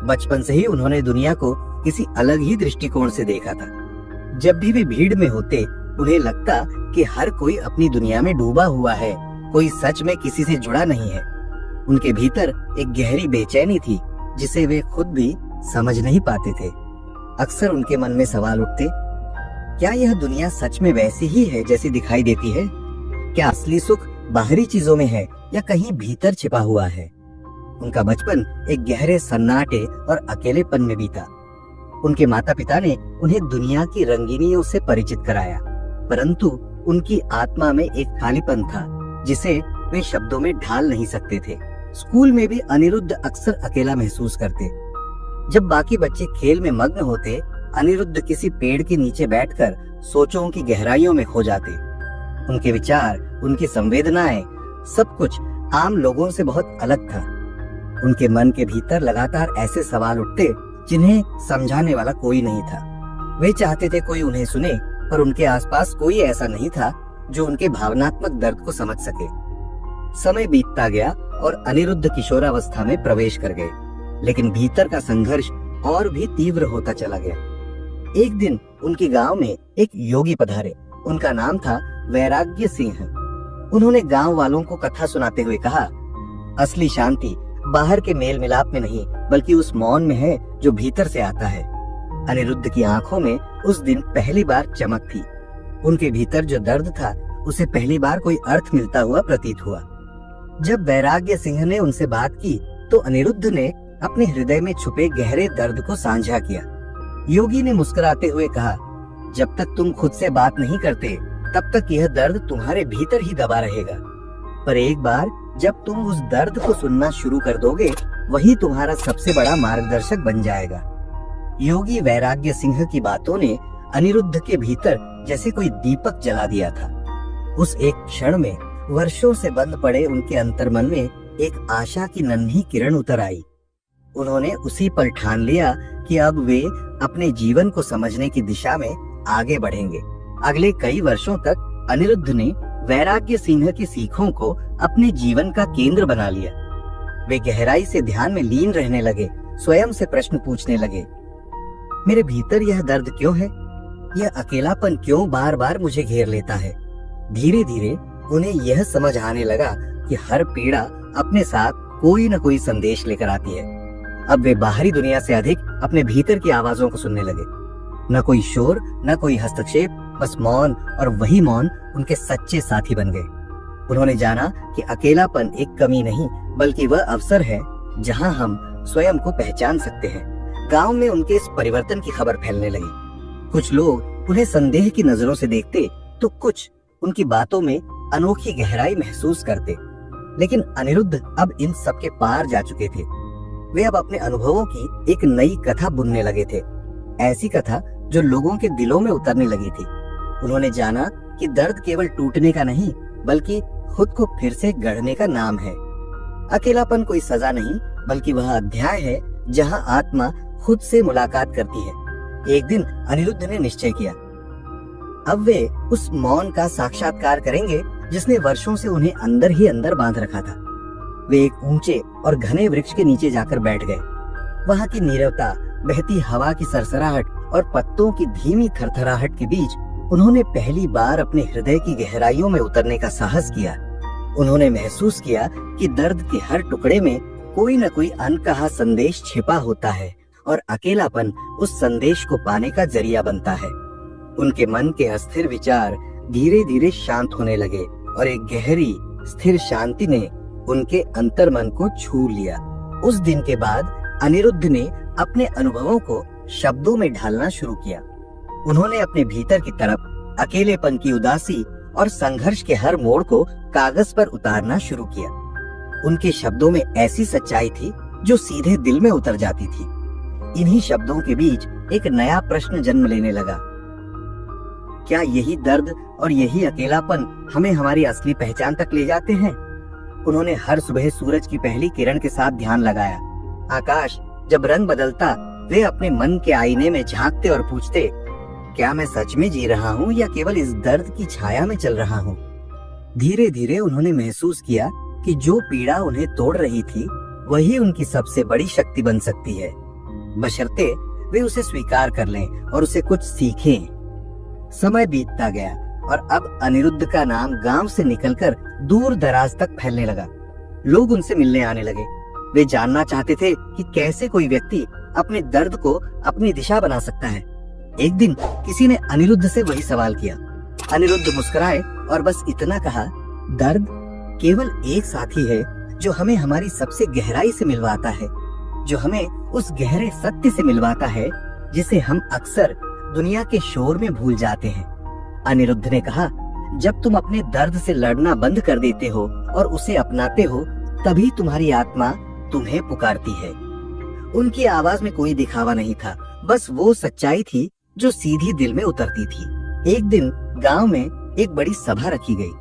बचपन से ही उन्होंने दुनिया को किसी अलग ही दृष्टिकोण से देखा था। जब भी वे भीड़ में होते, उन्हें लगता कि हर कोई अपनी दुनिया में डूबा हुआ है, कोई सच में किसी से जुड़ा नहीं है। उनके भीतर एक गहरी बेचैनी थी जिसे वे खुद भी समझ नहीं पाते थे। अक्सर उनके मन में सवाल उठते, क्या यह दुनिया सच में वैसी ही है जैसी दिखाई देती है? क्या असली सुख बाहरी चीजों में है या कहीं भीतर छिपा हुआ है? उनका बचपन एक गहरे सन्नाटे और अकेलेपन में बीता। उनके माता पिता ने उन्हें दुनिया की रंगीनियों से परिचित कराया, परंतु उनकी आत्मा में एक खालीपन था जिसे वे शब्दों में ढाल नहीं सकते थे। स्कूल में भी अनिरुद्ध अक्सर अकेला महसूस करते। जब बाकी बच्चे खेल में मग्न होते, अनिरुद्ध किसी पेड़ के नीचे बैठकर सोचों की गहराइयों में खो जाते। उनके विचार, उनकी संवेदनाएं, सब कुछ आम लोगों से बहुत अलग था। उनके मन के भीतर लगातार ऐसे सवाल उठते जिन्हें समझाने वाला कोई नहीं था। वे चाहते थे कोई उन्हें सुने, पर उनके आसपास कोई ऐसा नहीं था जो उनके भावनात्मक दर्द को समझ सके। समय बीतता गया और अनिरुद्ध किशोरावस्था में प्रवेश कर गए, लेकिन भीतर का संघर्ष और भी तीव्र होता चला गया। एक दिन उनके गांव में एक योगी पधारे। उनका नाम था वैराग्य सिंह। उन्होंने गांव वालों को कथा सुनाते हुए कहा, असली शांति बाहर के मेल मिलाप में नहीं, बल्कि उस मौन में है जो भीतर से आता है। अनिरुद्ध की आंखों में उस दिन पहली बार चमक थी। उनके भीतर जो दर्द था उसे पहली बार कोई अर्थ मिलता हुआ प्रतीत हुआ। जब वैराग्य सिंह ने उनसे बात की तो अनिरुद्ध ने अपने हृदय में छुपे गहरे दर्द को साझा किया। योगी ने मुस्कुराते हुए कहा, जब तक तुम खुद से बात नहीं करते तब तक यह दर्द तुम्हारे भीतर ही दबा रहेगा, पर एक बार जब तुम उस दर्द को सुनना शुरू कर दोगे, वही तुम्हारा सबसे बड़ा मार्गदर्शक बन जाएगा। योगी वैराग्य सिंह की बातों ने अनिरुद्ध के भीतर जैसे कोई दीपक जला दिया था। उस एक क्षण में वर्षों से बंद पड़े उनके अंतर्मन में एक आशा की नन्ही किरण उतर आई। उन्होंने उसी पल ठान लिया कि अब वे अपने जीवन को समझने की दिशा में आगे बढ़ेंगे। अगले कई वर्षों तक अनिरुद्ध ने वैराग्य सिंह की सीखों को अपने जीवन का केंद्र बना लिया। वे गहराई से ध्यान में लीन रहने लगे, स्वयं से प्रश्न पूछने लगे, मेरे भीतर यह दर्द क्यों है? यह अकेलापन क्यों बार बार मुझे घेर लेता है? धीरे धीरे उन्हें यह समझ आने लगा कि हर पीड़ा अपने साथ कोई न कोई संदेश लेकर आती है। अब वे बाहरी दुनिया से अधिक अपने भीतर की आवाजों को सुनने लगे। न कोई शोर, न कोई हस्तक्षेप, बस मौन, और वही मौन उनके सच्चे साथी बन गए। उन्होंने जाना कि अकेलापन एक कमी नहीं, बल्कि वह अवसर है जहां हम स्वयं को पहचान सकते हैं। गांव में उनके इस परिवर्तन की खबर फैलने लगी। कुछ लोग उन्हें संदेह की नजरों से देखते, तो कुछ उनकी बातों में अनोखी गहराई महसूस करते। लेकिन अनिरुद्ध अब इन सब के पार जा चुके थे। वे अब अपने अनुभवों की एक नई कथा बुनने लगे थे, ऐसी कथा जो लोगों के दिलों में उतरने लगी थी। उन्होंने जाना कि दर्द केवल टूटने का नहीं, बल्कि खुद को फिर से गढ़ने का नाम है। अकेलापन कोई सजा नहीं, बल्कि वह अध्याय है जहां आत्मा खुद से मुलाकात करती है। एक दिन अनिरुद्ध ने निश्चय किया, अब वे उस मौन का साक्षात्कार करेंगे जिसने वर्षों से उन्हें अंदर ही अंदर बांध रखा था। वे एक ऊंचे और घने वृक्ष के नीचे जाकर बैठ गए। वहां की नीरवता, बहती हवा की सरसराहट और पत्तों की धीमी थरथराहट के बीच उन्होंने पहली बार अपने हृदय की गहराइयों में उतरने का साहस किया। उन्होंने महसूस किया कि दर्द के हर टुकड़े में कोई न कोई अनकहा संदेश छिपा होता है और अकेलापन उस संदेश को पाने का जरिया बनता है। उनके मन के अस्थिर विचार धीरे धीरे शांत होने लगे और एक गहरी स्थिर शांति ने उनके अंतर्मन को छू लिया। उस दिन के बाद अनिरुद्ध ने अपने अनुभवों को शब्दों में ढालना शुरू किया। उन्होंने अपने भीतर की तरफ अकेलेपन की उदासी और संघर्ष के हर मोड़ को कागज पर उतारना शुरू किया। उनके शब्दों में ऐसी सच्चाई थी जो सीधे दिल में उतर जाती थी। इन्हीं शब्दों के बीच एक नया प्रश्न जन्म लेने लगा। क्या यही दर्द और यही अकेलापन हमें हमारी असली पहचान तक ले जाते हैं? उन्होंने हर सुबह सूरज की पहली किरण के साथ ध्यान लगाया। आकाश जब रंग बदलता, वे अपने मन के आईने में झांकते और पूछते, क्या मैं सच में जी रहा हूँ या केवल इस दर्द की छाया में चल रहा हूँ? धीरे धीरे उन्होंने महसूस किया कि जो पीड़ा उन्हें तोड़ रही थी वही उनकी सबसे बड़ी शक्ति बन सकती है, बशर्ते वे उसे स्वीकार कर लें और उसे कुछ सीखें। समय बीतता गया और अब अनिरुद्ध का नाम गांव से निकलकर दूर दराज तक फैलने लगा। लोग उनसे मिलने आने लगे। वे जानना चाहते थे कि कैसे कोई व्यक्ति अपने दर्द को अपनी दिशा बना सकता है। एक दिन किसी ने अनिरुद्ध से वही सवाल किया। अनिरुद्ध मुस्कुराए और बस इतना कहा, दर्द केवल एक साथी है जो हमें हमारी सबसे गहराई से मिलवाता है, जो हमें उस गहरे सत्य से मिलवाता है जिसे हम अक्सर दुनिया के शोर में भूल जाते हैं। अनिरुद्ध ने कहा, जब तुम अपने दर्द से लड़ना बंद कर देते हो और उसे अपनाते हो, तभी तुम्हारी आत्मा तुम्हें पुकारती है। उनकी आवाज में कोई दिखावा नहीं था, बस वो सच्चाई थी जो सीधी दिल में उतरती थी। एक दिन गांव में एक बड़ी सभा रखी गई।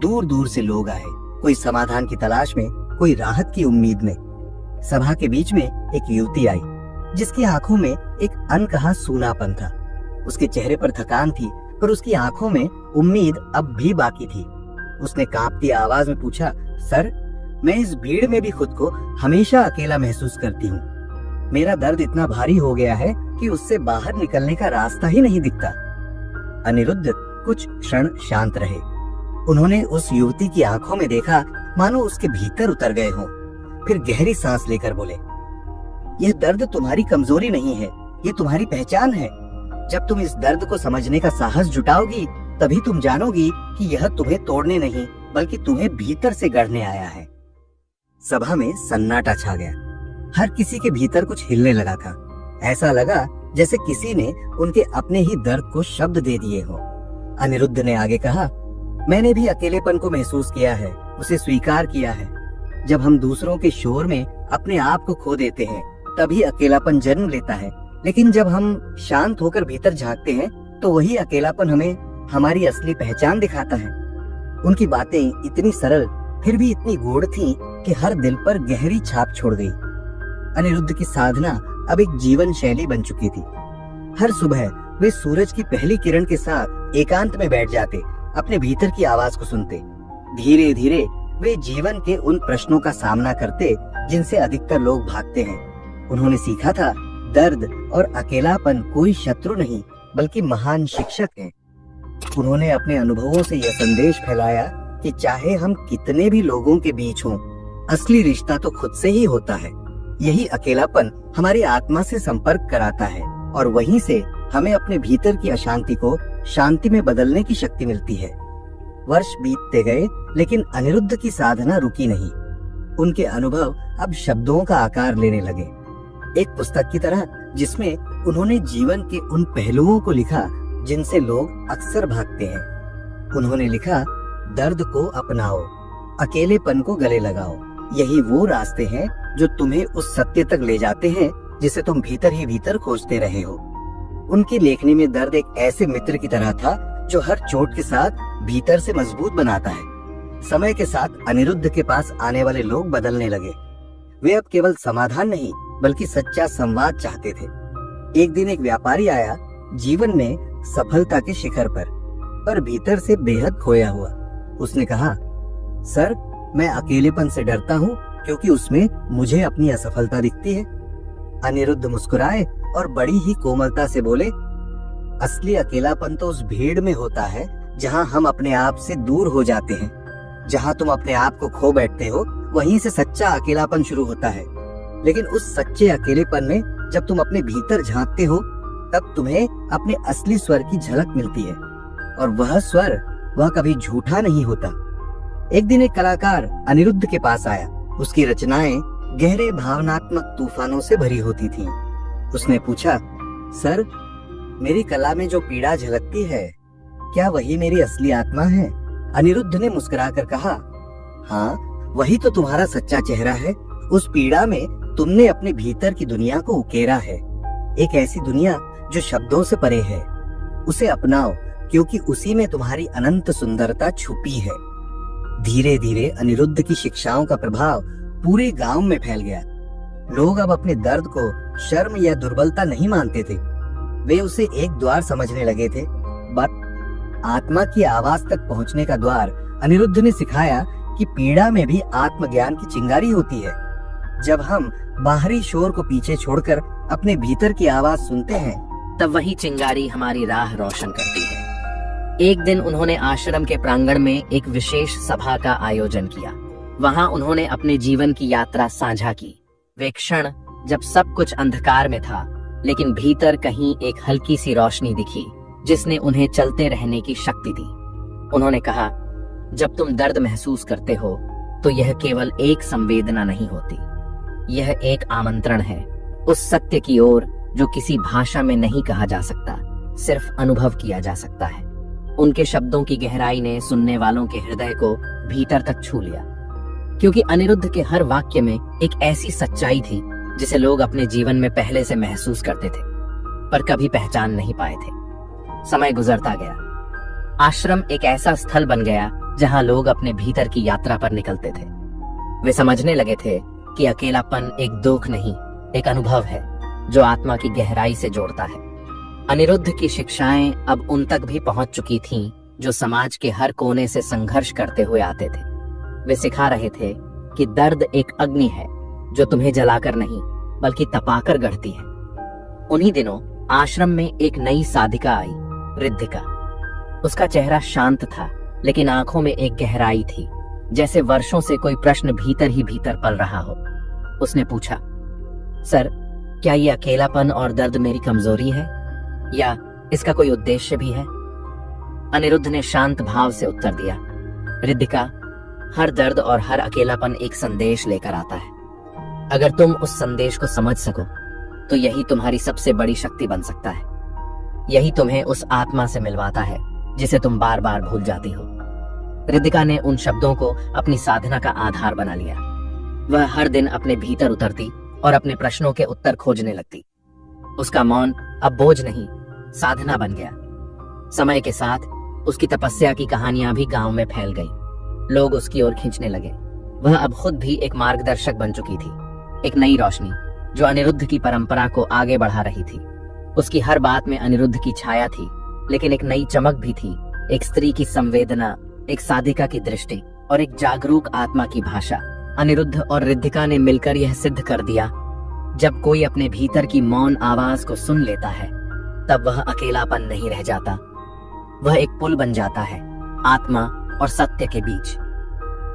दूर दूर से लोग आए, कोई समाधान की तलाश में, कोई राहत की उम्मीद में। सभा के बीच में एक युवती आई जिसकी आंखों में एक अनकहा सूनापन था। उसके चेहरे पर थकान थी, पर उसकी आंखों में उम्मीद अब भी बाकी थी। उसने कांपती आवाज में पूछा, सर, मैं इस भीड़ में भी खुद को हमेशा अकेला महसूस करती हूँ। मेरा दर्द इतना भारी हो गया है कि उससे बाहर निकलने का रास्ता ही नहीं दिखता। अनिरुद्ध कुछ क्षण शांत रहे। उन्होंने उस युवती की आंखों में देखा मानो उसके भीतर उतर गए हों। फिर गहरी सांस लेकर बोले, यह दर्द तुम्हारी कमजोरी नहीं है, ये तुम्हारी पहचान है। जब तुम इस दर्द को समझने का साहस जुटाओगी, तभी तुम जानोगी कि यह तुम्हें तोड़ने नहीं बल्कि तुम्हें भीतर से गढ़ने आया है। सभा में सन्नाटा छा गया। हर किसी के भीतर कुछ हिलने लगा था। ऐसा लगा जैसे किसी ने उनके अपने ही दर्द को शब्द दे दिए हो। अनिरुद्ध ने आगे कहा, मैंने भी अकेलेपन को महसूस किया है, उसे स्वीकार किया है। जब हम दूसरों के शोर में अपने आप को खो देते हैं, तभी अकेलापन जन्म लेता है। लेकिन जब हम शांत होकर भीतर झांकते हैं, तो वही अकेलापन हमें हमारी असली पहचान दिखाता है। उनकी बातें इतनी सरल फिर भी इतनी गूढ़ थीं कि हर दिल पर गहरी छाप छोड़ गई। अनिरुद्ध की साधना अब एक जीवन शैली बन चुकी थी। हर सुबह वे सूरज की पहली किरण के साथ एकांत में बैठ जाते, अपने भीतर की आवाज को सुनते। धीरे धीरे वे जीवन के उन प्रश्नों का सामना करते जिनसे अधिकतर लोग भागते हैं। उन्होंने सीखा था, दर्द और अकेलापन कोई शत्रु नहीं बल्कि महान शिक्षक हैं। उन्होंने अपने अनुभवों से यह संदेश फैलाया कि चाहे हम कितने भी लोगों के बीच हों, असली रिश्ता तो खुद से ही होता है। यही अकेलापन हमारी आत्मा से संपर्क कराता है और वहीं से हमें अपने भीतर की अशांति को शांति में बदलने की शक्ति मिलती है। वर्ष बीतते गए, लेकिन अनिरुद्ध की साधना रुकी नहीं। उनके अनुभव अब शब्दों का आकार लेने लगे, एक पुस्तक की तरह जिसमें उन्होंने जीवन के उन पहलुओं को लिखा जिनसे लोग अक्सर भागते हैं। उन्होंने लिखा, दर्द को अपनाओ, अकेलेपन को गले लगाओ। यही वो रास्ते हैं जो तुम्हें उस सत्य तक ले जाते हैं जिसे तुम भीतर ही भीतर खोजते रहे हो। उनकी लेखनी में दर्द एक ऐसे मित्र की तरह था जो हर चोट के साथ भीतर से मजबूत बनाता है। समय के साथ अनिरुद्ध के पास आने वाले लोग बदलने लगे। वे अब केवल समाधान नहीं बल्कि सच्चा संवाद चाहते थे। एक दिन एक व्यापारी आया, जीवन में सफलता के शिखर पर। पर भीतर से बेहद खोया हुआ। उसने कहा, सर, मैं अकेलेपन से डरता हूँ क्योंकि उसमें मुझे अपनी असफलता दिखती है। अनिरुद्ध मुस्कुराए और बड़ी ही कोमलता से बोले, असली अकेलापन तो उस भीड़ में होता है जहाँ हम अपने आप से दूर हो जाते हैं। जहाँ तुम अपने आप को खो बैठते हो, वहीं से सच्चा अकेलापन शुरू होता है। लेकिन उस सच्चे अकेलेपन में जब तुम अपने भीतर झांकते हो, तब तुम्हें अपने असली स्वर की झलक मिलती है। और वह स्वर, वह कभी झूठा नहीं होता। एक दिन एक कलाकार अनिरुद्ध के पास आया। उसकी रचनाएं गहरे भावनात्मक तूफानों से भरी होती थीं। उसने पूछा, सर, मेरी कला में जो पीड़ा झलकती है, क्या वही मेरी असली आत्मा है? अनिरुद्ध ने मुस्कुराकर कहा, हाँ, वही तो तुम्हारा सच्चा चेहरा है। उस पीड़ा में तुमने अपने भीतर की दुनिया को उकेरा है, एक ऐसी दुनिया जो शब्दों से परे है। उसे अपनाओ, क्योंकि उसी में तुम्हारी अनंत सुंदरता छुपी है। धीरे धीरे अनिरुद्ध की शिक्षाओं का प्रभाव पूरे गांव में फैल गया। लोग अब अपने दर्द को शर्म या दुर्बलता नहीं मानते थे। वे उसे एक द्वार समझने लगे थे, बस आत्मा की आवाज तक पहुंचने का द्वार। अनिरुद्ध ने सिखाया कि पीड़ा में भी आत्मज्ञान की चिंगारी होती है। जब हम बाहरी शोर को पीछे छोड़कर अपने भीतर की आवाज सुनते हैं, तब वही चिंगारी हमारी राह रोशन करती है। एक दिन उन्होंने आश्रम के प्रांगण में एक विशेष सभा का आयोजन किया। वहां उन्होंने अपने जीवन की यात्रा साझा की। वे क्षण जब सब कुछ अंधकार में था, लेकिन भीतर कहीं एक हल्की सी रोशनी दिखी जिसने उन्हें चलते रहने की शक्ति दी। उन्होंने कहा, जब तुम दर्द महसूस करते हो तो यह केवल एक संवेदना नहीं होती, यह एक आमंत्रण है उस सत्य की ओर जो किसी भाषा में नहीं कहा जा सकता, सिर्फ अनुभव किया जा सकता है। उनके शब्दों की गहराई ने सुनने वालों के हृदय को भीतर तक छू लिया, क्योंकि अनिरुद्ध के हर वाक्य में एक ऐसी सच्चाई थी जिसे लोग अपने जीवन में पहले से महसूस करते थे, पर कभी पहचान नहीं पाए थे। समय गुजरता गया। आश्रम एक ऐसा स्थल बन गया जहां लोग अपने भीतर की यात्रा पर निकलते थे। वे समझने लगे थे कि अकेलापन एक दुख नहीं, एक अनुभव है जो आत्मा की गहराई से जोड़ता है। अनिरुद्ध की शिक्षाएं अब उन तक भी पहुंच चुकी थीं जो समाज के हर कोने से संघर्ष करते हुए आते थे। वे सिखा रहे थे कि दर्द एक अग्नि है जो तुम्हें जलाकर नहीं बल्कि तपाकर गढ़ती है। उन्हीं दिनों आश्रम में एक नई साधिका आई, रिद्धिका। उसका चेहरा शांत था, लेकिन आंखों में एक गहराई थी, जैसे वर्षों से कोई प्रश्न भीतर ही भीतर पल रहा हो। उसने पूछा, सर, क्या ये अकेलापन और दर्द मेरी कमजोरी है या इसका कोई उद्देश्य भी है? अनिरुद्ध ने शांत भाव से उत्तर दिया, रिद्धिका, हर दर्द और हर अकेलापन एक संदेश लेकर आता है। अगर तुम उस संदेश को समझ सको तो यही तुम्हारी सबसे बड़ी शक्ति बन सकता है। यही तुम्हें उस आत्मा से मिलवाता है जिसे तुम बार बार भूल जाती हो। रिद्धिका ने उन शब्दों को अपनी साधना का आधार बना लिया। वह हर दिन अपने भीतर उतरती और अपने प्रश्नों के उत्तर खोजने लगती। उसका मौन अब बोझ नहीं, साधना बन गया। समय के साथ उसकी तपस्या की कहानियां भी गांव में फैल गई। लोग उसकी ओर खींचने लगे। वह अब खुद भी एक मार्गदर्शक बन चुकी थी, एक नई रोशनी जो अनिरुद्ध की परंपरा को आगे बढ़ा रही थी। उसकी हर बात में अनिरुद्ध की छाया थी, लेकिन एक नई चमक भी थी, एक स्त्री की संवेदना, एक साधिका की दृष्टि और एक जागरूक आत्मा की भाषा। अनिरुद्ध और रिद्धिका ने मिलकर यह सिद्ध कर दिया, जब कोई अपने भीतर की मौन आवाज को सुन लेता है, तब वह अकेलापन नहीं रह जाता। वह एक पुल बन जाता है आत्मा और सत्य के बीच।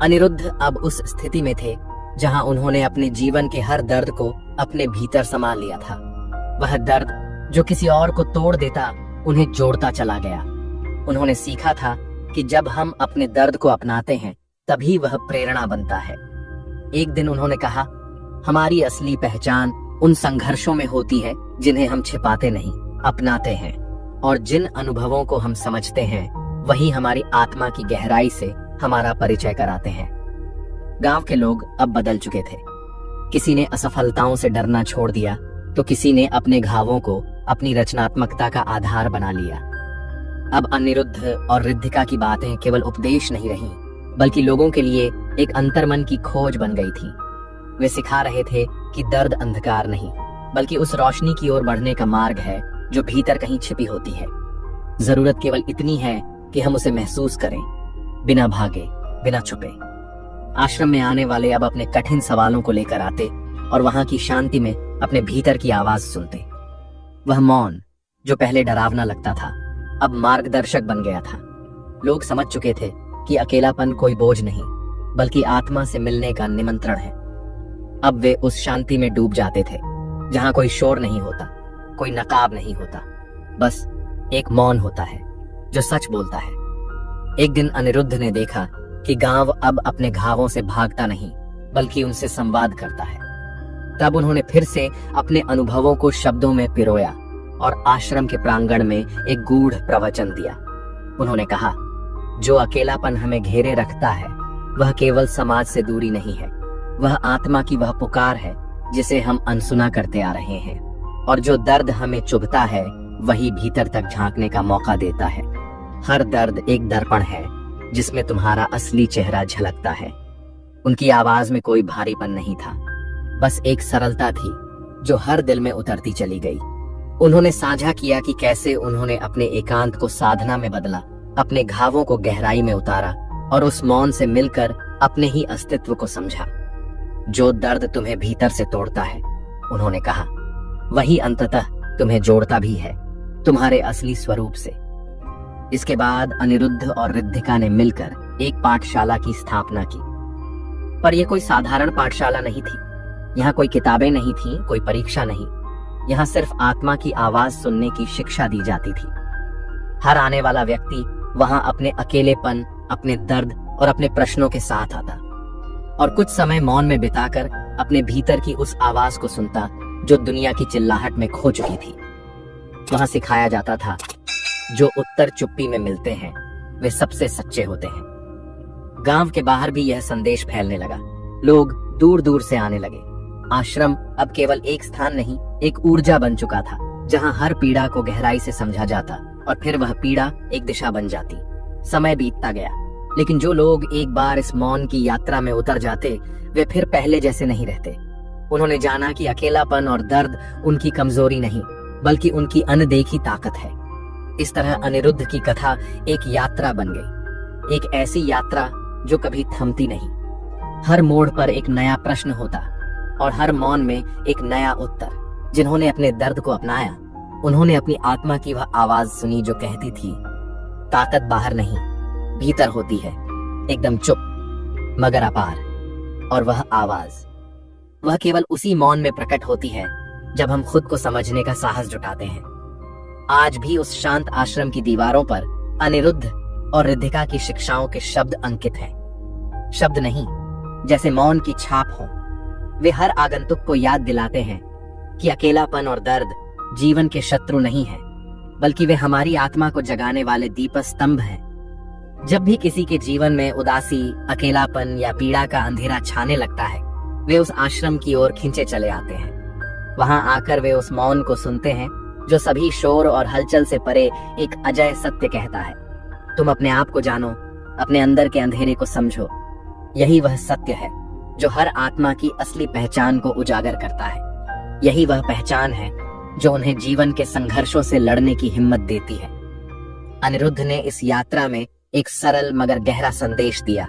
अनिरुद्ध अब उस स्थिति में थे जहां उन्होंने अपने जीवन के हर दर्द को अपने भीतर समा लिया था। वह दर्द जो किसी और को तोड़ देता, उन्हें जोड़ता चला गया। उन्होंने सीखा था कि जब हम अपने दर्द को अपनाते हैं, तभी वह प्रेरणा बनता है। एक दिन उन्होंने कहा, हमारी असली पहचान उन संघर्षों में होती है जिन्हें हम छिपाते नहीं, अपनाते हैं। और जिन अनुभवों को हम समझते हैं, वही हमारी आत्मा की गहराई से हमारा परिचय कराते हैं। गांव के लोग अब बदल चुके थे। किसी ने असफलताओं से डरना छोड़ दिया, तो किसी ने अपने घावों को अपनी रचनात्मकता का आधार बना लिया। अब अनिरुद्ध और रिद्धिका की बातें केवल उपदेश नहीं रहीं, बल्कि लोगों के लिए एक अंतर्मन की खोज बन गई थी। वे सिखा रहे थे कि दर्द अंधकार नहीं, बल्कि उस रोशनी की ओर बढ़ने का मार्ग है जो भीतर कहीं छिपी होती है। जरूरत केवल इतनी है कि हम उसे महसूस करें, बिना भागे, बिना छुपे। आश्रम में आने वाले अब अपने कठिन सवालों को लेकर आते और वहां की शांति में अपने भीतर की आवाज सुनते। वह मौन जो पहले डरावना लगता था, अब मार्गदर्शक बन गया था। लोग समझ चुके थे कि अकेलापन कोई बोझ नहीं, बल्कि आत्मा से मिलने का निमंत्रण है। अब वे उस शांति में डूब जाते थे जहां कोई शोर नहीं होता, कोई नकाब नहीं होता, बस एक मौन होता है जो सच बोलता है। एक दिन अनिरुद्ध ने देखा कि गांव अब अपने घावों से भागता नहीं, बल्कि उनसे संवाद करता है। तब उन्होंने फिर से अपने अनुभवों को शब्दों में पिरोया और आश्रम के प्रांगण में एक गूढ़ प्रवचन दिया। उन्होंने कहा, जो अकेलापन हमें घेरे रखता है वह केवल समाज से दूरी नहीं है, वह आत्मा की वह पुकार है जिसे हम अनसुना करते आ रहे हैं। और जो दर्द हमें चुभता है वही भीतर तक झांकने का मौका देता है। हर दर्द एक दर्पण है जिसमें तुम्हारा असली चेहरा झलकता है। उनकी आवाज में कोई भारीपन नहीं था, बस एक सरलता थी जो हर दिल में उतरती चली गई। उन्होंने साझा किया कि कैसे उन्होंने अपने एकांत को साधना में बदला, अपने घावों को गहराई में उतारा और उस मौन से मिलकर अपने ही अस्तित्व को समझा। जो दर्द तुम्हें भीतर से तोड़ता है, उन्होंने कहा, वही अंततः तुम्हें जोड़ता भी है, तुम्हारे असली स्वरूप से। इसके बाद अनिरुद्ध और रिद्धिका ने मिलकर एक पाठशाला की स्थापना की। पर यह कोई साधारण पाठशाला नहीं थी। यहाँ कोई किताबें नहीं थी, कोई परीक्षा नहीं। यहाँ सिर्फ आत्मा की आवाज सुनने की शिक्षा दी जाती थी। हर आने वाला व्यक्ति वहां अपने अकेलेपन, अपने दर्द और अपने प्रश्नों के साथ आता और कुछ समय मौन में बिताकर अपने भीतर की उस आवाज को सुनता जो दुनिया की चिल्लाहट में खो चुकी थी। वहां सिखाया जाता था, जो उत्तर चुप्पी में मिलते हैं वे सबसे सच्चे होते हैं। गांव के बाहर भी यह संदेश फैलने लगा। लोग दूर दूर से आने लगे। आश्रम अब केवल एक स्थान नहीं, एक ऊर्जा बन चुका था जहां हर पीड़ा को गहराई से समझा जाता और फिर वह पीड़ा एक दिशा बन जाती। समय बीतता गया, लेकिन जो लोग एक बार इस मौन की यात्रा में उतर जाते वे फिर पहले जैसे नहीं रहते। उन्होंने जाना कि अकेलापन और दर्द उनकी कमजोरी नहीं, बल्कि उनकी अनदेखी ताकत है। इस तरह अनिरुद्ध की कथा एक यात्रा बन गई, एक ऐसी यात्रा जो कभी थमती नहीं। हर मोड़ पर एक नया प्रश्न होता और हर मौन में एक नया उत्तर। जिन्होंने अपने दर्द को अपनाया, उन्होंने अपनी आत्मा की वह आवाज सुनी जो कहती थी, ताकत बाहर नहीं, भीतर होती है, एकदम चुप मगर अपार। और वह आवाज, वह केवल उसी मौन में प्रकट होती है जब हम खुद को समझने का साहस जुटाते हैं। आज भी उस शांत आश्रम की दीवारों पर अनिरुद्ध और रिद्धिका की शिक्षाओं के शब्द अंकित हैं। शब्द नहीं, जैसे मौन की छाप हो। वे हर आगंतुक को याद दिलाते हैं कि अकेलापन और दर्द जीवन के शत्रु नहीं है, बल्कि वे हमारी आत्मा को जगाने वाले दीप स्तंभ हैं। जब भी किसी के जीवन में उदासी, अकेलापन या पीड़ा का अंधेरा छाने लगता है, वे उस आश्रम की ओर खींचे चले आते हैं। वहां आकर वे उस मौन को सुनते हैं जो सभी शोर और हलचल से परे एक अजय सत्य कहता है, तुम अपने आप को जानो, अपने अंदर के अंधेरे को समझो। यही वह सत्य है जो हर आत्मा की असली पहचान को उजागर करता है। यही वह पहचान है जो उन्हें जीवन के संघर्षों से लड़ने की हिम्मत देती है। अनिरुद्ध ने इस यात्रा में एक सरल मगर गहरा संदेश दिया,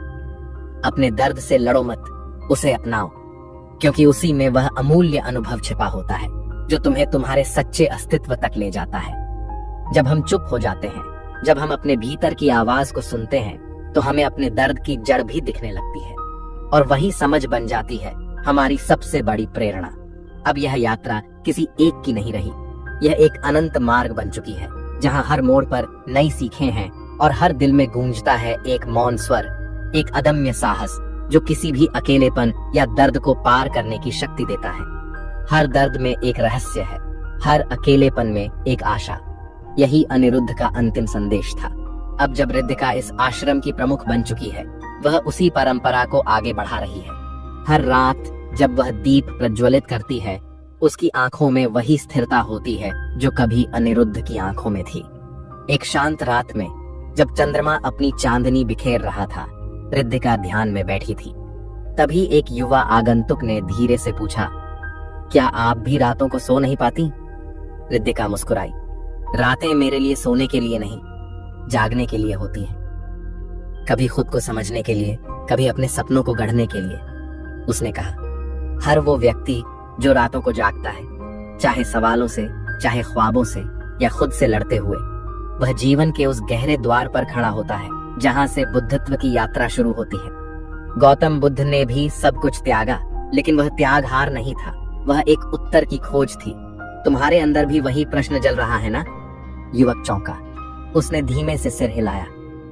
अपने दर्द से लड़ो मत, उसे अपनाओ, क्योंकि उसी में वह अमूल्य अनुभव छिपा होता है जो तुम्हें तुम्हारे सच्चे अस्तित्व तक ले जाता है। जब हम चुप हो जाते हैं, जब हम अपने भीतर की आवाज को सुनते हैं, तो हमें अपने दर्द की जड़ भी दिखने लगती है और वही समझ बन जाती है हमारी सबसे बड़ी प्रेरणा। अब यह यात्रा किसी एक की नहीं रही, यह एक अनंत मार्ग बन चुकी है जहां हर मोड़ पर नई सीखें हैं और हर दिल में गूंजता है एक मौन स्वर, एक अदम्य साहस जो किसी भी अकेलेपन या दर्द को पार करने की शक्ति देता है। हर दर्द में एक रहस्य है, हर अकेलेपन में एक आशा। यही अनिरुद्ध का अंतिम संदेश था। अब जब रिद्धिका इस आश्रम की प्रमुख बन चुकी है, वह उसी परंपरा को आगे बढ़ा रही है। हर रात जब वह दीप प्रज्वलित करती है, उसकी आंखों में वही स्थिरता होती है जो कभी अनिरुद्ध की आंखों में थी। एक शांत रात में जब चंद्रमा अपनी चांदनी बिखेर रहा था, रिद्धिका ध्यान में बैठी थी। तभी एक युवा आगंतुक ने धीरे से पूछा, क्या आप भी रातों को सो नहीं पाती? रिद्धिका मुस्कुराई, रातें मेरे लिए सोने के लिए नहीं, जागने के लिए होती हैं, कभी खुद को समझने के लिए, कभी अपने सपनों को गढ़ने के लिए। उसने कहा, हर वो व्यक्ति जो रातों को जागता है, चाहे सवालों से, चाहे ख्वाबों से या खुद से लड़ते हुए, वह जीवन के उस गहरे द्वार पर खड़ा होता है जहां से बुद्धत्व की यात्रा शुरू होती है। गौतम बुद्ध ने भी सब कुछ त्यागा, लेकिन वह त्याग हार नहीं था, वह एक उत्तर की खोज थी। तुम्हारे अंदर भी वही प्रश्न जल रहा है ना? युवक चौंका। उसने धीमे से सिर हिलाया।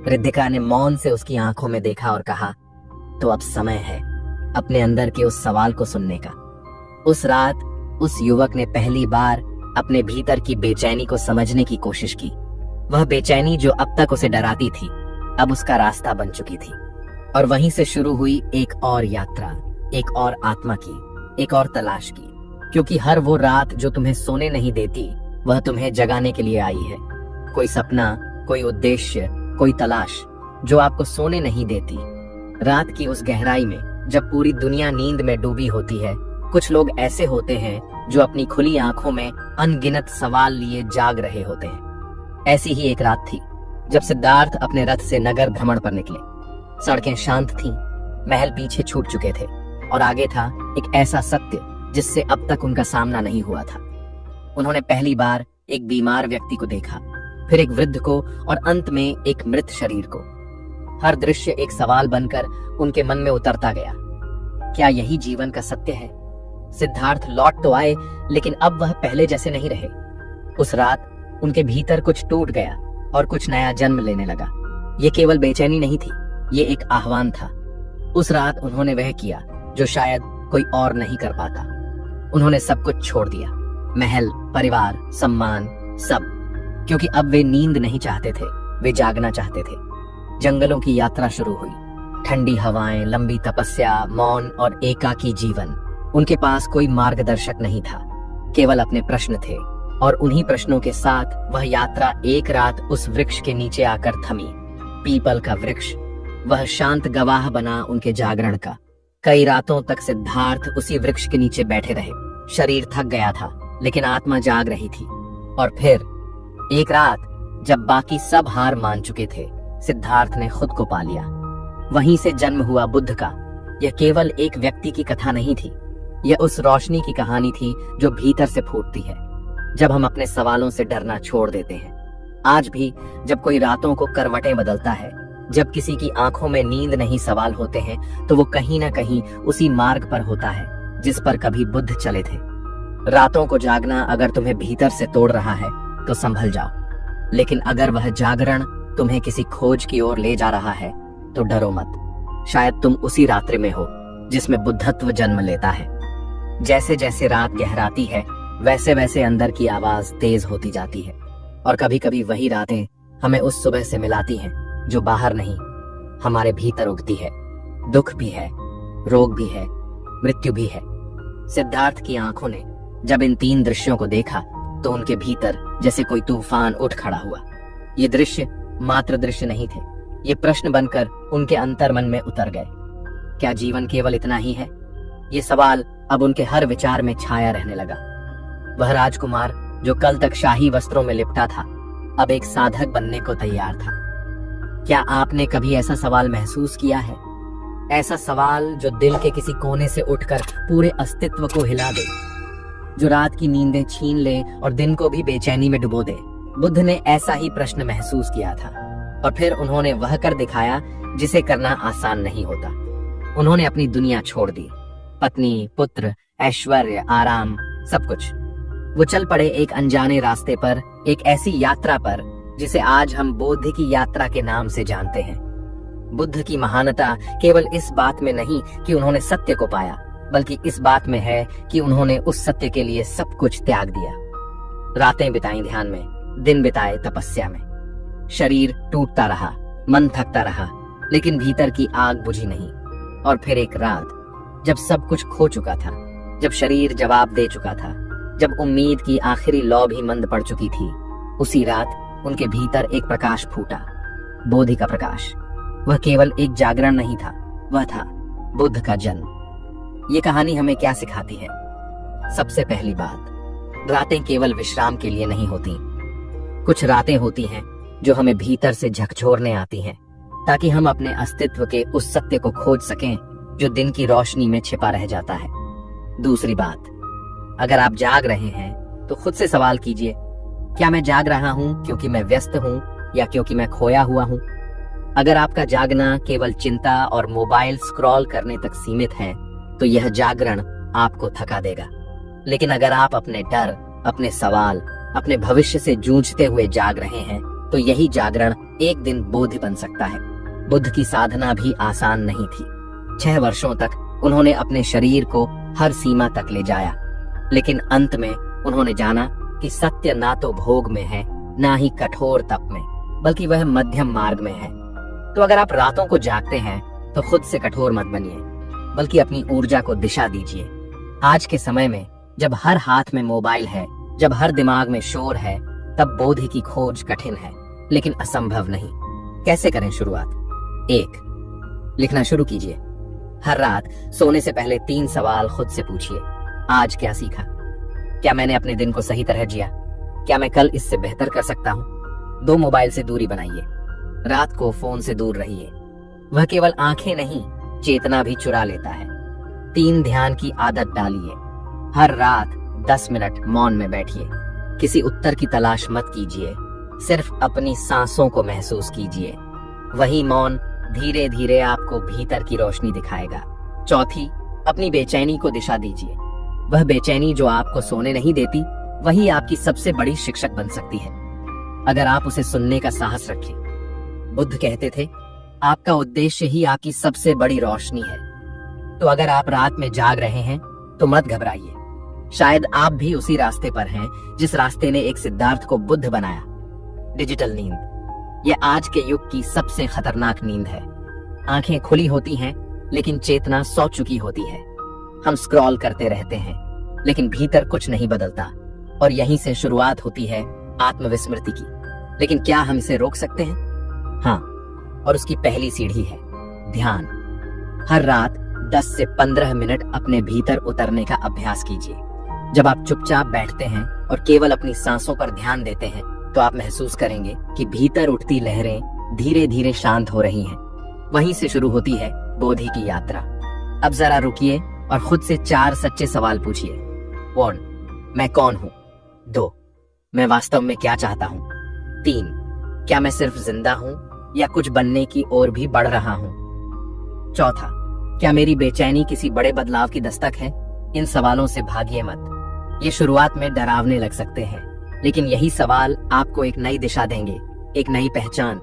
रिद्धिका ने मौन से उसकी आंखों में देखा और कहा, तो अब समय है अपने अंदर के उस सवाल को सुनने का। उस रात उस युवक ने पहली बार अपने भीतर की बेचैनी को समझने की कोशिश की। वह बेचैनी जो अब तक उसे डराती थी, अब उसका रास्ता बन चुकी थी। और वहीं से शुरू हुई एक और यात्रा, एक और आत्मा की, एक और तलाश की। क्योंकि हर वो रात जो तुम्हें सोने नहीं देती, वह तुम्हें जगाने के लिए आई है। कोई सपना, कोई उद्देश्य, कोई तलाश जो आपको सोने नहीं देती। रात की उस गहराई में जब पूरी दुनिया नींद में डूबी होती है, कुछ लोग ऐसे होते हैं जो अपनी खुली आंखों में अनगिनत सवाल लिए जाग रहे होते हैं। ऐसी ही एक रात थी जब सिद्धार्थ अपने रथ से नगर भ्रमण पर निकले। सड़कें शांत थीं, महल पीछे छूट चुके थे और आगे था एक ऐसा सत्य जिससे अब तक उनका सामना नहीं हुआ था। उन्होंने पहली बार एक बीमार व्यक्ति को देखा, फिर एक वृद्ध को और अंत में एक मृत शरीर को। हर दृश्य एक सवाल बनकर उनके मन में उतरता गया। क्या यही जीवन का सत्य है? सिद्धार्थ लौट तो आए, लेकिन अब वह पहले जैसे नहीं रहे। उस रात उनके भीतर कुछ टूट गया और कुछ नया जन्म लेने लगा। ये केवल बेचैनी नहीं थी, ये एक आह्वान था। उस रात उन्होंने वह किया जो शायद कोई और नहीं कर पाता। उन्होंने सब कुछ छोड़ दिया, महल, परिवार, सम्मान, सब। क्योंकि अब वे नींद नहीं चाहते थे, वे जागना चाहते थे। जंगलों की यात्रा शुरू हुई। ठंडी हवाएं, लंबी तपस्या, मौन और एकाकी जीवन। उनके पास कोई मार्गदर्शक नहीं था, केवल अपने प्रश्न थे। और उन्हीं प्रश्नों के साथ वह यात्रा एक रात उस वृक्ष के नीचे आकर थमी। पीपल का वृक्ष, वह शांत गवाह बना उनके जागरण का। कई रातों तक सिद्धार्थ उसी वृक्ष के नीचे बैठे रहे। शरीर थक गया था, लेकिन आत्मा जाग रही थी। और फिर एक रात जब बाकी सब हार मान चुके थे, सिद्धार्थ ने खुद को पा लिया। वहीं से जन्म हुआ बुद्ध का। यह केवल एक व्यक्ति की कथा नहीं थी, यह उस रोशनी की कहानी थी जो भीतर से फूटती है जब हम अपने सवालों से डरना छोड़ देते हैं। आज भी जब कोई रातों को करवटें बदलता है, जब किसी की आंखों में नींद नहीं सवाल होते हैं, तो वो कहीं ना कहीं उसी मार्ग पर होता है जिस पर कभी बुद्ध चले थे। रातों को जागना अगर तुम्हें भीतर से तोड़ रहा है तो संभल जाओ, लेकिन अगर वह जागरण तुम्हें किसी खोज की ओर ले जा रहा है तो डरो मत। शायद तुम उसी रात्रि में हो जिसमें बुद्धत्व जन्म लेता है। जैसे जैसे रात गहराती है, वैसे वैसे अंदर की आवाज तेज होती जाती है। और कभी कभी वही रातें हमें उस सुबह से मिलाती हैं जो बाहर नहीं, हमारे भीतर उगती है। दुख भी है, रोग भी है, मृत्यु भी है। सिद्धार्थ की आंखों ने जब इन तीन दृश्यों को देखा तो उनके भीतर जैसे कोई तूफान उठ खड़ा हुआ। ये दृश्य मात्र दृश्य नहीं थे, ये प्रश्न बनकर उनके अंतर्मन में उतर गए। क्या जीवन केवल इतना ही है? ये सवाल अब उनके हर विचार में छाया रहने लगा। वह राजकुमार जो कल तक शाही वस्त्रों में लिपटा था, अब एक साधक बनने को तैयार था। क्या आपने कभी ऐसा सवाल महसूस किया है? ऐसा सवाल जो दिल के किसी कोने से उठकर पूरे अस्तित्व को हिला दे, जो रात की नींदें छीन ले और दिन को भी बेचैनी में डुबो दे। बुद्ध ने ऐसा ही प्रश्न महसूस किया था, और फिर उन्होंने वह कर दिखाया जिसे करना आसान नहीं होता। उन्होंने अपनी दुनिया छोड़ दी, पत्नी, पुत्र, ऐश्वर्य, आराम, सब कुछ। वो चल पड़े एक अनजाने रास्ते पर, एक ऐसी यात्रा पर जिसे आज हम बोध की यात्रा के नाम से जानते हैं। बुद्ध की महानता केवल इस बात में नहीं कि उन्होंने सत्य को पाया, बल्कि इस बात में है कि उन्होंने उस सत्य के लिए सब कुछ त्याग दिया। रातें बिताई ध्यान में, दिन बिताए तपस्या में। शरीर टूटता रहा, मन थकता रहा, लेकिन भीतर की आग बुझी नहीं। और फिर एक रात जब सब कुछ खो चुका था, जब शरीर जवाब दे चुका था, जब उम्मीद की आखिरी लौ भी मंद पड़ चुकी थी, उसी रात उनके भीतर एक प्रकाश फूटा, बोधि का प्रकाश। वह केवल एक जागरण नहीं था, वह था बुद्ध का जन्म। ये कहानी हमें क्या सिखाती है? सबसे पहली बात, रातें केवल विश्राम के लिए नहीं होती। कुछ रातें होती हैं जो हमें भीतर से झकझोरने आती हैं, ताकि हम अपने अस्तित्व के उस सत्य को खोज सकें जो दिन की रोशनी में छिपा रह जाता है। दूसरी बात, अगर आप जाग रहे हैं तो खुद से सवाल कीजिए, क्या मैं जाग रहा हूं क्योंकि मैं व्यस्त हूं या क्योंकि मैं खोया हुआ हूं? अगर आपका जागना केवल चिंता और मोबाइल स्क्रॉल करने तक सीमित है तो यह जागरण आपको थका देगा। लेकिन अगर आप अपने डर, अपने सवाल, अपने भविष्य से जूझते हुए जाग रहे हैं तो यही जागरण एक दिन बोध बन सकता है। बुद्ध की साधना भी आसान नहीं थी। 6 वर्षों तक उन्होंने अपने शरीर को हर सीमा तक ले जाया, लेकिन अंत में उन्होंने जाना कि सत्य ना तो भोग में है, ना ही कठोर तप में, बल्कि वह मध्यम मार्ग में है। तो अगर आप रातों को जागते हैं तो खुद से कठोर मत बनिए, बल्कि अपनी ऊर्जा को दिशा दीजिए। आज के समय में जब हर हाथ में मोबाइल है, जब हर दिमाग में शोर है, तब बोध की खोज कठिन है, लेकिन असंभव नहीं। कैसे करें शुरुआत? 1, लिखना शुरू कीजिए। हर रात सोने से पहले 3 सवाल खुद से पूछिए। आज क्या सीखा? क्या मैंने अपने दिन को सही तरह जिया? क्या मैं कल इससे बेहतर कर सकता हूँ? 2, मोबाइल से दूरी बनाइए। रात को फोन से दूर रहिए। वह केवल आंखें नहीं, चेतना भी चुरा लेता है। 3, ध्यान की आदत डालिए। हर रात 10 मिनट मौन में बैठिए। किसी उत्तर की तलाश मत कीजिए, सिर्फ अपनी सांसों को महसूस कीजिए। वही मौन धीरे धीरे आपको भीतर की रोशनी दिखाएगा। 4, अपनी बेचैनी को दिशा दीजिए। वह बेचैनी जो आपको सोने नहीं देती, वही आपकी सबसे बड़ी शिक्षक बन सकती है, अगर आप उसे सुनने का साहस रखें। बुद्ध कहते थे, आपका उद्देश्य ही आपकी सबसे बड़ी रोशनी है। तो अगर आप रात में जाग रहे हैं तो मत घबराइए। शायद आप भी उसी रास्ते पर हैं जिस रास्ते ने एक सिद्धार्थ को बुद्ध बनाया। डिजिटल नींद, यह आज के युग की सबसे खतरनाक नींद है। आंखें खुली होती हैं, लेकिन चेतना सो चुकी होती है। हम स्क्रॉल करते रहते हैं, लेकिन भीतर कुछ नहीं बदलता, और यहीं से शुरुआत होती है आत्मविस्मृति की। लेकिन क्या हम इसे रोक सकते हैं? हाँ, और उसकी पहली सीढ़ी है ध्यान। हर रात 10 से 15 मिनट अपने भीतर उतरने का अभ्यास कीजिए। जब आप चुपचाप बैठते हैं और केवल अपनी सांसों पर ध्यान देते हैं, तो आप महसूस करेंगे कि भीतर उठती लहरें धीरे धीरे शांत हो रही हैं। वहीं से शुरू होती है बोधि की यात्रा। अब जरा रुकिए और खुद से 4 सच्चे सवाल पूछिए। 1, मैं कौन हूँ? 2, मैं वास्तव में क्या चाहता हूँ? 3, क्या मैं सिर्फ जिंदा हूँ या कुछ बनने की ओर भी बढ़ रहा हूँ? 4, क्या मेरी बेचैनी किसी बड़े बदलाव की दस्तक है? इन सवालों से भागिए मत। ये शुरुआत में डरावने लग सकते हैं, लेकिन यही सवाल आपको एक नई दिशा देंगे, एक नई पहचान।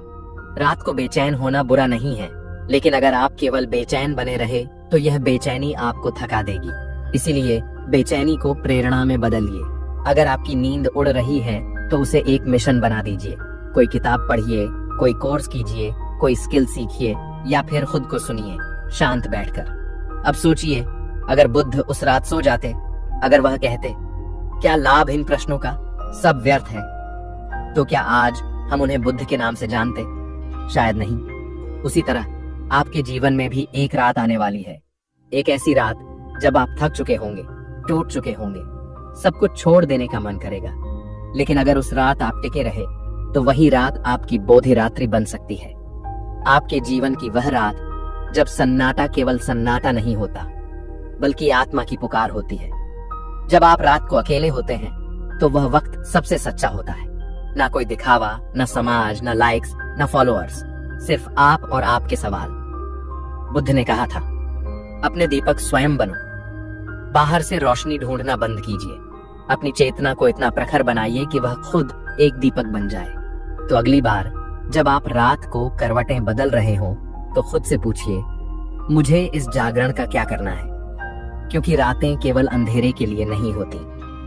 रात को बेचैन होना बुरा नहीं है, लेकिन अगर आप केवल बेचैन बने रहे तो यह बेचैनी आपको थका देगी। इसीलिए बेचैनी को प्रेरणा में बदलिए। अगर आपकी नींद उड़ रही है तो उसे एक मिशन बना दीजिए। कोई किताब पढ़िए, कोई कोर्स कीजिए, कोई स्किल सीखिए, या फिर खुद को सुनिए शांत बैठकर। अब सोचिए, अगर बुद्ध उस रात सो जाते, अगर वह कहते, क्या लाभ इन प्रश्नों का, सब व्यर्थ है, तो क्या आज हम उन्हें बुद्ध के नाम से जानते? शायद नहीं। उसी तरह आपके जीवन में भी एक रात आने वाली है, एक ऐसी रात जब आप थक चुके होंगे, टूट चुके होंगे, सब कुछ छोड़ देने का मन करेगा। लेकिन अगर उस रात आप टिके रहे तो वही रात आपकी बोधि रात्रि बन सकती है। आपके जीवन की वह रात जब सन्नाटा केवल सन्नाटा नहीं होता, बल्कि आत्मा की पुकार होती है। जब आप रात को अकेले होते हैं तो वह वक्त सबसे सच्चा होता है। ना कोई दिखावा, ना समाज, ना लाइक्स, ना फॉलोअर्स, सिर्फ आप और आपके सवाल। बुद्ध ने कहा था, अपने दीपक स्वयं बनो। बाहर से रोशनी ढूंढना बंद कीजिए। अपनी चेतना को इतना प्रखर बनाइए कि वह खुद एक दीपक बन जाए। तो अगली बार जब आप रात को करवटें बदल रहे हो तो खुद से पूछिए, मुझे इस जागरण का क्या करना है? क्योंकि रातें केवल अंधेरे के लिए नहीं होती,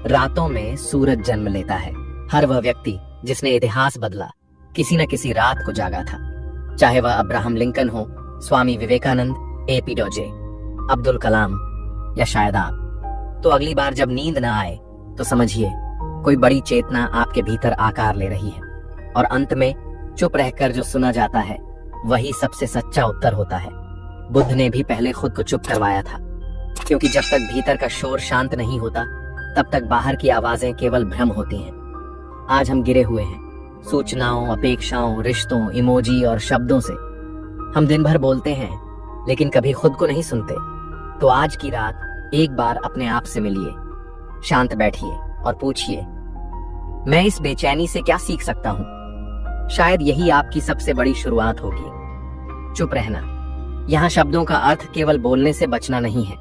रातों में सूरज जन्म लेता है। हर वह व्यक्ति जिसने इतिहास बदला, किसी न किसी रात को जागा था। चाहे वह अब्राहम लिंकन हो, स्वामी विवेकानंद, एपी डोजे, अब्दुल कलाम, या शायद आप। तो अगली बार जब नींद न आए तो समझिए कोई बड़ी चेतना आपके भीतर आकार ले रही है। और अंत में चुप रहकर जो सुना जाता है वही सबसे सच्चा उत्तर होता है। बुद्ध ने भी पहले खुद को चुप करवाया था, क्योंकि जब तक भीतर का शोर शांत नहीं होता तब तक बाहर की आवाजें केवल भ्रम होती हैं। आज हम गिरे हुए हैं, सूचनाओं, अपेक्षाओं, रिश्तों, इमोजी और शब्दों से। हम दिन भर बोलते हैं लेकिन कभी खुद को नहीं सुनते। तो आज की रात एक बार अपने आप से मिलिए, शांत बैठिए और पूछिए, मैं इस बेचैनी से क्या सीख सकता हूं? शायद यही आपकी सबसे बड़ी शुरुआत होगी। चुप रहना। यहाँ शब्दों का अर्थ केवल बोलने से बचना नहीं है,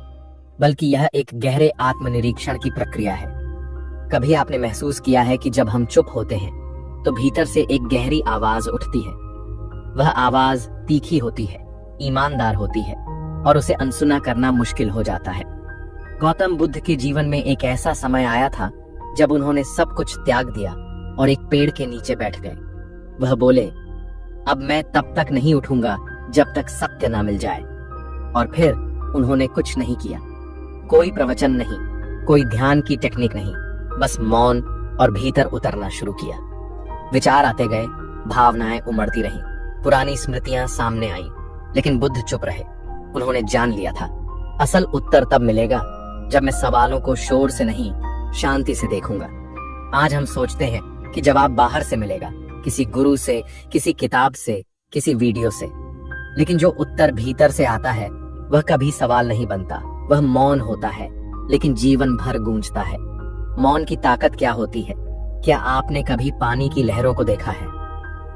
बल्कि यह एक गहरे आत्मनिरीक्षण की प्रक्रिया है। कभी आपने महसूस किया है कि जब हम चुप होते हैं तो भीतर से एक गहरी आवाज उठती है। वह आवाज तीखी होती है, ईमानदार होती है और उसे अनसुना करना मुश्किल हो जाता है। गौतम बुद्ध के जीवन में एक ऐसा समय आया था जब उन्होंने सब कुछ त्याग दिया और एक पेड़ के नीचे बैठ गए। वह बोले, अब मैं तब तक नहीं उठूंगा जब तक सत्य ना मिल जाए। और फिर उन्होंने कुछ नहीं किया, कोई प्रवचन नहीं, कोई ध्यान की टेक्निक नहीं, बस मौन और भीतर उतरना शुरू किया। विचार आते गए, भावनाएं उमड़ती रहीं, पुरानी स्मृतियां सामने आईं, लेकिन बुद्ध चुप रहे। उन्होंने जान लिया था, असल उत्तर तब मिलेगा जब मैं सवालों को शोर से नहीं, शांति से देखूंगा। आज हम सोचते हैं कि जवाब बाहर से मिलेगा, किसी गुरु से, किसी किताब से, किसी वीडियो से, लेकिन जो उत्तर भीतर से आता है वह कभी सवाल नहीं बनता। वह मौन होता है, लेकिन जीवन भर गूंजता है। मौन की ताकत क्या होती है? क्या आपने कभी पानी की लहरों को देखा है?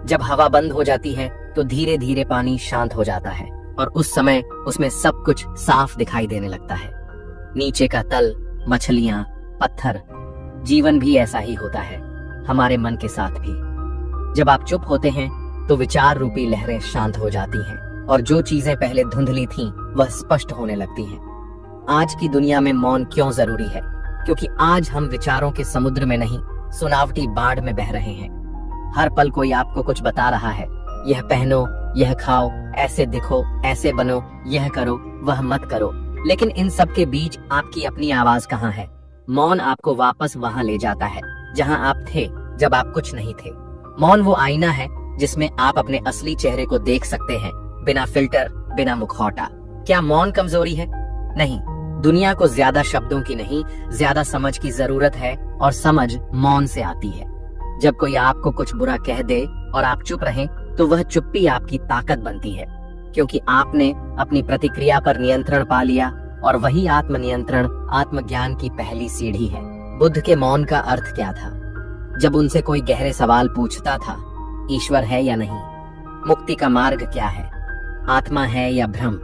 जब हवा बंद हो जाती है तो धीरे धीरे पानी शांत हो जाता है और उस समय उसमें सब कुछ साफ दिखाई देने लगता है। नीचे का तल, मछलियां, पत्थर। जीवन भी ऐसा ही होता है, हमारे मन के साथ भी। जब आप चुप होते हैं तो विचार रूपी लहरें शांत हो जाती हैं और जो चीजें पहले धुंधली थीं वह स्पष्ट होने लगती हैं। आज की दुनिया में मौन क्यों जरूरी है? क्योंकि आज हम विचारों के समुद्र में नहीं, सुनावटी बाढ़ में बह रहे हैं। हर पल कोई आपको कुछ बता रहा है, यह पहनो, यह खाओ, ऐसे दिखो, ऐसे बनो, यह करो, वह मत करो। लेकिन इन सब के बीच आपकी अपनी आवाज कहाँ है? मौन आपको वापस वहां ले जाता है जहां आप थे जब आप कुछ नहीं थे। मौन वो आईना है जिसमें आप अपने असली चेहरे को देख सकते हैं, बिना फिल्टर, बिना मुखौटा। क्या मौन कमजोरी है? नहीं, दुनिया को ज्यादा शब्दों की नहीं, ज्यादा समझ की जरूरत है और समझ मौन से आती है। जब कोई आपको कुछ बुरा कह दे और आप चुप रहें तो वह चुप्पी आपकी ताकत बनती है, क्योंकि आपने अपनी प्रतिक्रिया पर नियंत्रण पा लिया और वही आत्मनियंत्रण आत्मज्ञान की पहली सीढ़ी है। बुद्ध के मौन का अर्थ क्या था? जब उनसे कोई गहरे सवाल पूछता था, ईश्वर है या नहीं, मुक्ति का मार्ग क्या है, आत्मा है या भ्रम,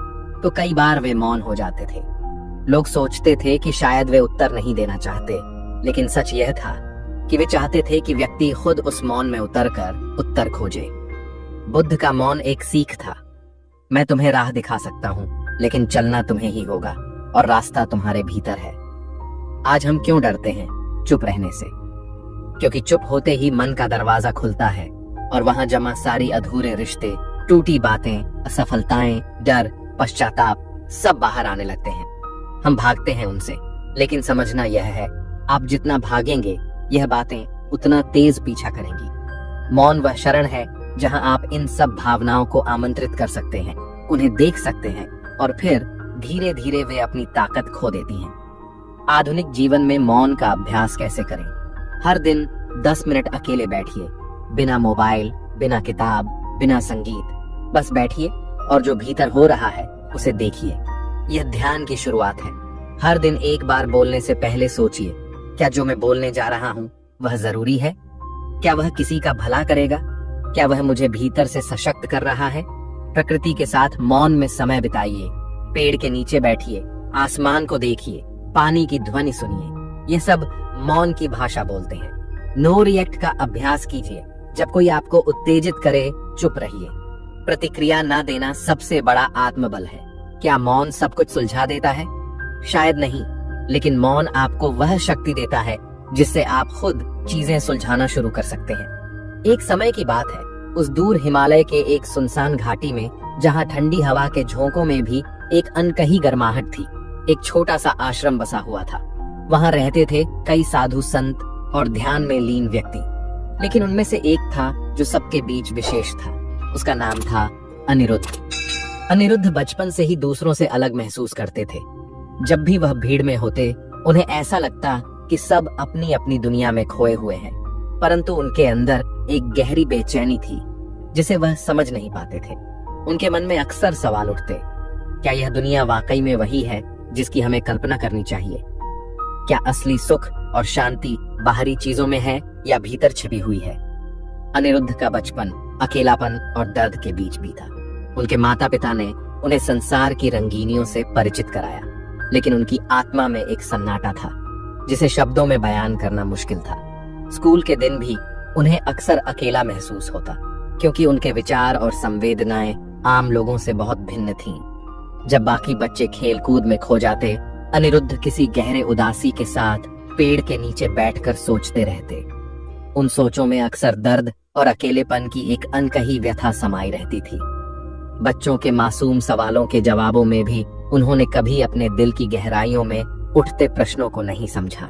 तो कई बार वे मौन हो जाते थे। लोग सोचते थे कि शायद वे उत्तर नहीं देना चाहते, लेकिन सच यह था कि वे चाहते थे कि व्यक्ति खुद उस मौन में उतरकर उत्तर खोजे। बुद्ध का मौन एक सीख था। मैं तुम्हें राह दिखा सकता हूँ, लेकिन चलना तुम्हें ही होगा और रास्ता तुम्हारे भीतर है। आज हम क्यों डरते हैं चुप रहने से? क्योंकि चुप होते ही मन का दरवाजा खुलता है और वहां जमा सारी अधूरे रिश्ते, टूटी बातें, असफलताएं, डर, पश्चाताप सब बाहर आने लगते हैं। हम भागते हैं उनसे, लेकिन समझना यह है, आप जितना भागेंगे यह बातें उतना तेज पीछा करेंगी। मौन वह शरण है जहां आप इन सब भावनाओं को आमंत्रित कर सकते हैं, उन्हें देख सकते हैं और फिर धीरे धीरे वे अपनी ताकत खो देती हैं। आधुनिक जीवन में मौन का अभ्यास कैसे करें? हर दिन 10 मिनट अकेले बैठिए, बिना मोबाइल, बिना किताब, बिना संगीत। बस बैठिए और जो भीतर हो रहा है उसे देखिए। यह ध्यान की शुरुआत है। हर दिन एक बार बोलने से पहले सोचिए, क्या जो मैं बोलने जा रहा हूँ वह जरूरी है? क्या वह किसी का भला करेगा? क्या वह मुझे भीतर से सशक्त कर रहा है? प्रकृति के साथ मौन में समय बिताइए, पेड़ के नीचे बैठिए, आसमान को देखिए, पानी की ध्वनि सुनिए। ये सब मौन की भाषा बोलते हैं। नो रिएक्ट का अभ्यास कीजिए। जब कोई आपको उत्तेजित करे, चुप रहिए। प्रतिक्रिया न देना सबसे बड़ा आत्मबल है। क्या मौन सब कुछ सुलझा देता है? शायद नहीं, लेकिन मौन आपको वह शक्ति देता है जिससे आप खुद चीजें सुलझाना शुरू कर सकते हैं। एक समय की बात है, उस दूर हिमालय के एक सुनसान घाटी में, जहां ठंडी हवा के झोंकों में भी एक अनकही गर्माहट थी, एक छोटा सा आश्रम बसा हुआ था। वहां रहते थे कई साधु संत और ध्यान में लीन व्यक्ति, लेकिन उनमें से एक था जो सबके बीच विशेष था। उसका नाम था अनिरुद्ध। अनिरुद्ध बचपन से ही दूसरों से अलग महसूस करते थे। जब भी वह भीड़ में होते, उन्हें ऐसा लगता कि सब अपनी अपनी दुनिया में खोए हुए हैं, परंतु उनके अंदर एक गहरी बेचैनी थी जिसे वह समझ नहीं पाते थे। उनके मन में अक्सर सवाल उठते, क्या यह दुनिया वाकई में वही है जिसकी हमें कल्पना करनी चाहिए? क्या असली सुख और शांति बाहरी चीजों में है या भीतर छिपी हुई है? अनिरुद्ध का बचपन अकेलापन और दर्द के बीच बीता। उनके माता पिता ने उन्हें संसार की रंगीनियों से परिचित कराया, लेकिन उनकी आत्मा में एक सन्नाटा था जिसे शब्दों में बयान करना मुश्किल था। स्कूल के दिन भी उन्हें अक्सर अकेला महसूस होता, क्योंकि उनके विचार और संवेदनाएं आम लोगों से बहुत भिन्न थीं। जब बाकी बच्चे खेल कूद में खो जाते, अनिरुद्ध किसी गहरे उदासी के साथ पेड़ के नीचे बैठकर सोचते रहते। उन सोचों में अक्सर दर्द और अकेलेपन की एक अनकही व्यथा समाई रहती थी। बच्चों के मासूम सवालों के जवाबों में भी उन्होंने कभी अपने दिल की गहराइयों में उठते प्रश्नों को नहीं समझा।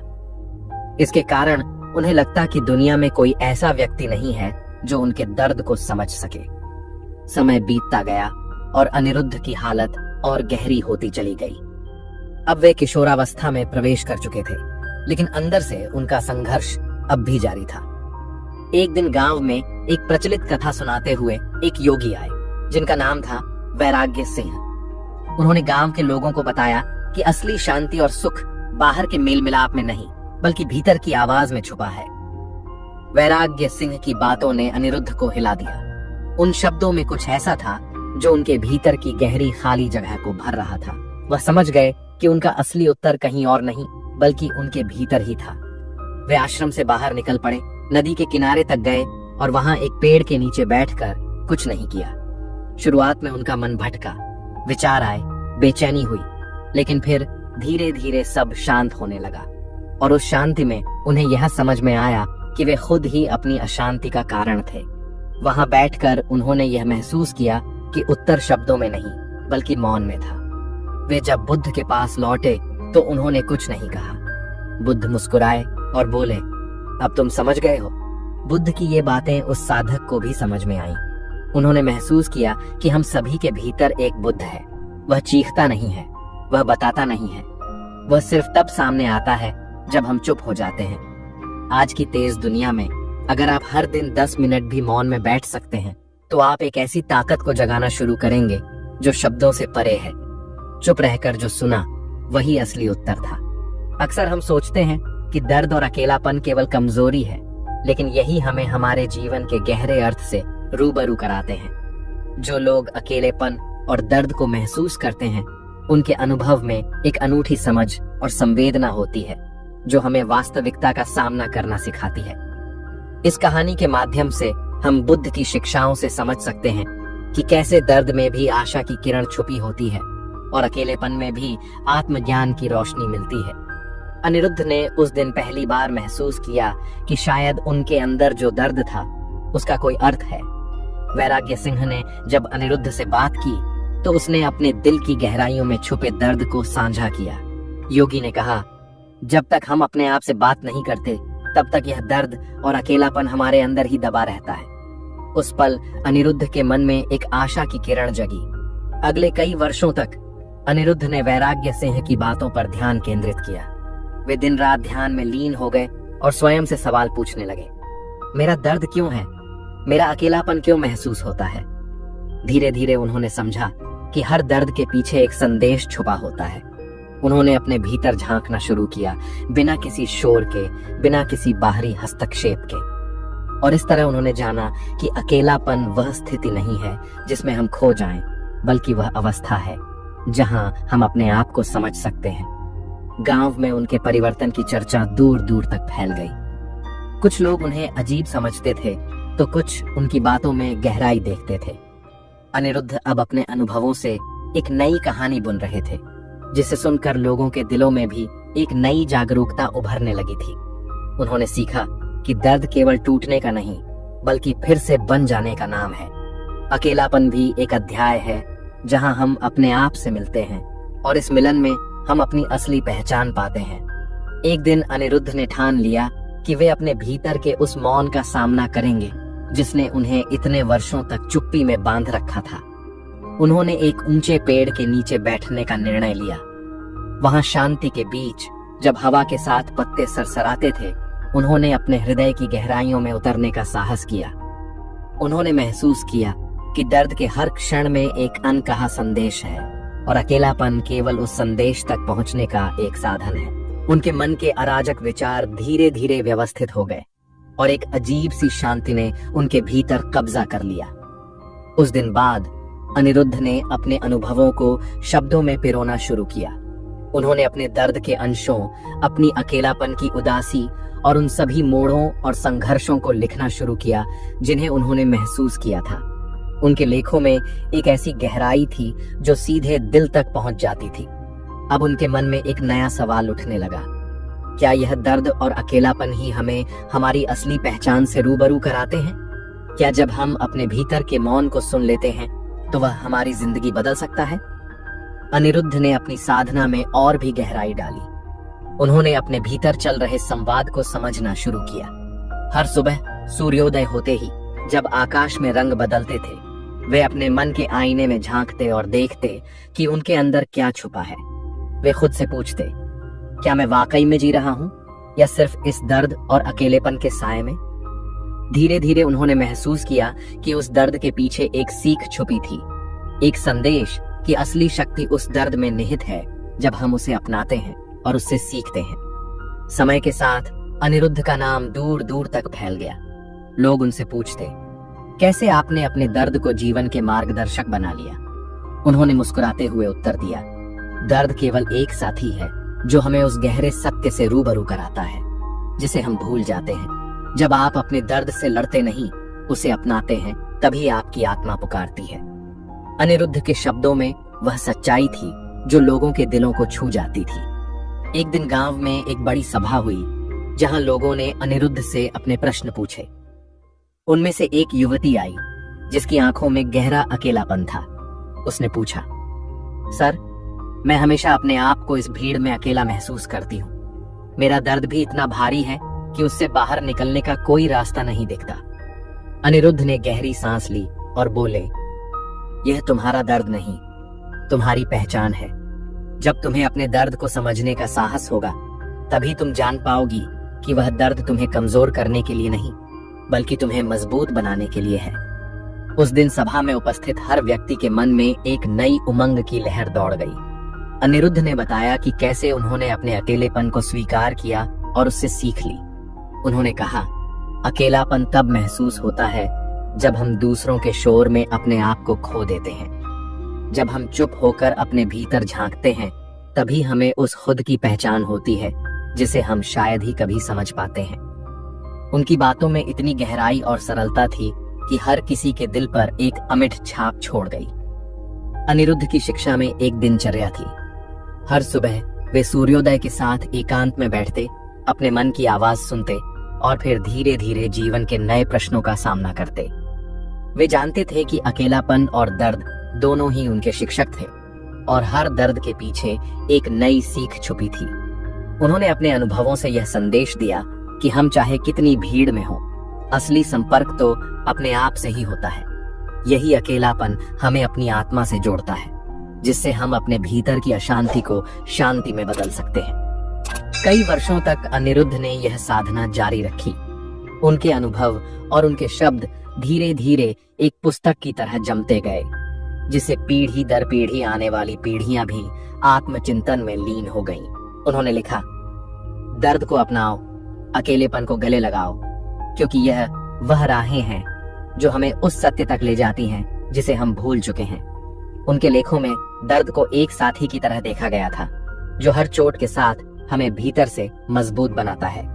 इसके कारण उन्हें लगता कि दुनिया में कोई ऐसा व्यक्ति नहीं है जो उनके दर्द को समझ सके। समय बीतता गया और अनिरुद्ध की हालत और गहरी होती चली गई। अब वे किशोरावस्था में प्रवेश कर चुके थे, लेकिन अंदर से उनका संघर्ष अब भी जारी था। एक दिन गांव में एक प्रचलित कथा सुनाते हुए एक योगी आए, जिनका नाम था वैराग्य सिंह। उन्होंने गांव के लोगों को बताया कि असली शांति और सुख बाहर के मेल मिलाप में नहीं, बल्कि भीतर की आवाज में छुपा है। वैराग्य सिंह की बातों ने अनिरुद्ध को हिला दिया। उन शब्दों में कुछ ऐसा था जो उनके भीतर की गहरी खाली जगह को भर रहा था। वह समझ गए कि उनका असली उत्तर कहीं और नहीं, बल्कि उनके भीतर ही था। वे आश्रम से बाहर निकल पड़े, नदी के किनारे तक गए और वहां एक पेड़ के नीचे बैठकर कुछ नहीं किया। शुरुआत में उनका मन भटका, विचार आए, बेचैनी हुई, लेकिन फिर धीरे धीरे सब शांत होने लगा और उस शांति में उन्हें यह समझ में आया कि वे खुद ही अपनी अशांति का कारण थे। वहां बैठकर उन्होंने यह महसूस किया कि उत्तर शब्दों में नहीं, बल्कि मौन में था। वे जब बुद्ध के पास लौटे तो उन्होंने कुछ नहीं कहा। बुद्ध मुस्कुराए और बोले, अब तुम समझ गए हो। बुद्ध की ये बातें उस साधक को भी समझ में आईं। उन्होंने महसूस किया कि हम सभी के भीतर एक बुद्ध है। वह चीखता नहीं है, वह बताता नहीं है, वह सिर्फ तब सामने आता है जब हम चुप हो जाते हैं। आज की तेज दुनिया में अगर आप हर दिन 10 मिनट भी मौन में बैठ सकते हैं, तो आप एक ऐसी ताकत को जगाना शुरू करेंगे जो शब्दों से परे है। चुप रहकर जो सुना, वही असली उत्तर था। अक्सर हम सोचते हैं कि दर्द और अकेलापन केवल कमजोरी है, लेकिन यही हमें हमारे जीवन के गहरे अर्थ से रूबरू कराते हैं। जो लोग अकेलेपन और दर्द को महसूस करते हैं, उनके अनुभव में एक अनूठी समझ और संवेदना होती है जो हमें वास्तविकता का सामना करना सिखाती है। इस कहानी के माध्यम से हम बुद्ध की शिक्षाओं से समझ सकते हैं कि कैसे दर्द में भी आशा की किरण छुपी होती है और अकेलेपन में भी आत्मज्ञान की रोशनी मिलती है। अनिरुद्ध ने उस दिन पहली बार महसूस किया कि शायद उनके अंदर जो दर्द था उसका कोई अर्थ है। वैराग्य सिंह ने जब अनिरुद्ध से बात की तो उसने अपने दिल की गहराइयों में छुपे दर्द को साझा किया। योगी ने कहा, जब तक हम अपने आप से बात नहीं करते, तब तक यह दर्द और अकेलापन हमारे अंदर ही दबा रहता है। उस पल अनिरुद्ध के मन में एक आशा की किरण जगी। अगले कई वर्षों तक अनिरुद्ध ने वैराग्य सिंह की बातों पर ध्यान केंद्रित किया। वे दिन रात ध्यान में लीन हो गए और स्वयं से सवाल पूछने लगे, मेरा दर्द क्यों है? मेरा अकेलापन क्यों महसूस होता है? धीरे धीरे उन्होंने समझा कि हर दर्द के पीछे एक संदेश छुपा होता है। उन्होंने अपने भीतर झांकना शुरू किया, बिना किसी शोर के, बिना किसी बाहरी हस्तक्षेप के। और इस तरह उन्होंने जाना कि अकेलापन वह स्थिति नहीं है जिसमें हम खो जाएं, बल्कि वह अवस्था है जहां हम अपने आप को समझ सकते हैं। गांव में उनके परिवर्तन की चर्चा दूर दूर तक फैल गई। कुछ लोग उन्हें अजीब समझते थे, तो कुछ उनकी बातों में गहराई देखते थे। अनिरुद्ध अब अपने अनुभवों से एक नई कहानी बुन रहे थे, जिसे सुनकर लोगों के दिलों में भी एक नई जागरूकता उभरने लगी थी। उन्होंने सीखा कि दर्द केवल टूटने का नहीं, बल्कि फिर से बन जाने का नाम है। अकेलापन भी एक अध्याय है जहां हम अपने आप से मिलते हैं और इस मिलन में हम अपनी असली पहचान पाते हैं। एक दिन अनिरुद्ध ने ठान लिया कि वे अपने भीतर के उस मौन का सामना करेंगे जिसने उन्हें इतने वर्षों तक चुप्पी में बांध रखा था। उन्होंने एक ऊंचे पेड़ के नीचे बैठने का निर्णय लिया। वहां शांति के बीच, जब हवा के साथ पत्ते सरसराते थे, उन्होंने अपने हृदय की गहराइयों में उतरने का साहस किया। उन्होंने महसूस किया कि दर्द के हर क्षण में एक अनकहा संदेश है और अकेलापन केवल उस संदेश तक पहुंचने का एक साधन है। उनके मन के अराजक विचार धीरे धीरे व्यवस्थित हो गए और एक अजीब सी शांति ने उनके भीतर कब्जा कर लिया। उस दिन बाद अनिरुद्ध ने अपने अनुभवों को शब्दों में पिरोना शुरू किया। उन्होंने अपने दर्द के अंशों, अपनी अकेलापन की उदासी और उन सभी मोड़ों और संघर्षों को लिखना शुरू किया जिन्हें उन्होंने महसूस किया था। उनके लेखों में एक ऐसी गहराई थी जो सीधे दिल तक पहुंच जाती थी। अब उनके मन में एक नया सवाल उठने लगा। क्या यह दर्द और अकेलापन ही हमें हमारी असली पहचान से रूबरू कराते हैं? क्या जब हम अपने भीतर के मौन को सुन लेते हैं तो वह हमारी जिंदगी बदल सकता है? अनिरुद्ध ने अपनी साधना में और भी गहराई डाली। उन्होंने अपने भीतर चल रहे संवाद को समझना शुरू किया। हर सुबह सूर्योदय होते ही जब आकाश में रंग बदलते थे, वे अपने मन के आईने में झांकते और देखते कि उनके अंदर क्या छुपा है। वे खुद से पूछते, क्या मैं वाकई में जी रहा हूं या सिर्फ इस दर्द और अकेलेपन के साए में? धीरे धीरे उन्होंने महसूस किया कि उस दर्द के पीछे एक सीख छुपी थी, एक संदेश कि असली शक्ति उस दर्द में निहित है जब हम उसे अपनाते हैं और उससे सीखते हैं। समय के साथ अनिरुद्ध का नाम दूर दूर तक फैल गया। लोग उनसे पूछते, कैसे आपने अपने दर्द को जीवन के मार्गदर्शक बना लिया? उन्होंने मुस्कुराते हुए उत्तर दिया, दर्द केवल एक साथी है जो हमें उस गहरे सत्य से रूबरू कराता है जिसे हम भूल जाते हैं। जब आप अपने दर्द से लड़ते नहीं, उसे अपनाते हैं, तभी आपकी आत्मा पुकारती है। अनिरुद्ध के शब्दों में वह सच्चाई थी जो लोगों के दिलों को छू जाती थी। एक दिन गांव में एक बड़ी सभा हुई जहां लोगों ने अनिरुद्ध से अपने प्रश्न पूछे। उनमें से एक युवती आई जिसकी आंखों में गहरा अकेलापन था। उसने पूछा, सर, मैं हमेशा अपने आप को इस भीड़ में अकेला महसूस करती हूँ। मेरा दर्द भी इतना भारी है कि उससे बाहर निकलने का कोई रास्ता नहीं दिखता। अनिरुद्ध ने गहरी सांस ली और बोले, यह तुम्हारा दर्द नहीं, तुम्हारी पहचान है। जब तुम्हें अपने दर्द को समझने का साहस होगा, तभी तुम जान पाओगी कि वह दर्द तुम्हें कमजोर करने के लिए नहीं, बल्कि तुम्हें मजबूत बनाने के लिए है। उस दिन सभा में उपस्थित हर व्यक्ति के मन में एक नई उमंग की लहर दौड़ गई। अनिरुद्ध ने बताया कि कैसे उन्होंने अपने अकेलेपन को स्वीकार किया और उससे सीख ली। उन्होंने कहा, अकेलापन तब महसूस होता है जब हम दूसरों के शोर में अपने आप को खो देते हैं। जब हम चुप होकर अपने भीतर झांकते हैं, तभी हमें उस खुद की पहचान होती है जिसे हम शायद ही कभी समझ पाते हैं। उनकी बातों में इतनी गहराई और सरलता थी कि हर किसी के दिल पर एक अमिट छाप छोड़ गई। अनिरुद्ध की शिक्षा में एक दिनचर्या थी। हर सुबह वे सूर्योदय के साथ एकांत में बैठते, अपने मन की आवाज सुनते और फिर धीरे धीरे जीवन के नए प्रश्नों का सामना करते। वे जानते थे कि अकेलापन और दर्द दोनों ही उनके शिक्षक थे और हर दर्द के पीछे एक नई सीख छुपी थी। उन्होंने अपने अनुभवों से यह संदेश दिया कि हम चाहे कितनी भीड़ में हो, असली संपर्क तो अपने आप से ही होता है। यही अकेलापन हमें अपनी आत्मा से जोड़ता है, जिससे हम अपने भीतर की अशांति को शांति में बदल सकते हैं। कई वर्षों तक अनिरुद्ध ने यह साधना जारी रखी। उनके अनुभव और उनके शब्द धीरे धीरे एक पुस्तक की तरह जमते गए, जिसे पीढ़ी दर पीढ़ी आने वाली पीढ़ियां भी आत्मचिंतन में लीन हो गईं। उन्होंने लिखा, दर्द को अपनाओ, अकेलेपन को गले लगाओ, क्योंकि यह वह राहें हैं जो हमें उस सत्य तक ले जाती हैं जिसे हम भूल चुके हैं। उनके लेखों में दर्द को एक साथी की तरह देखा गया था, जो हर चोट के साथ हमें भीतर से मजबूत बनाता है।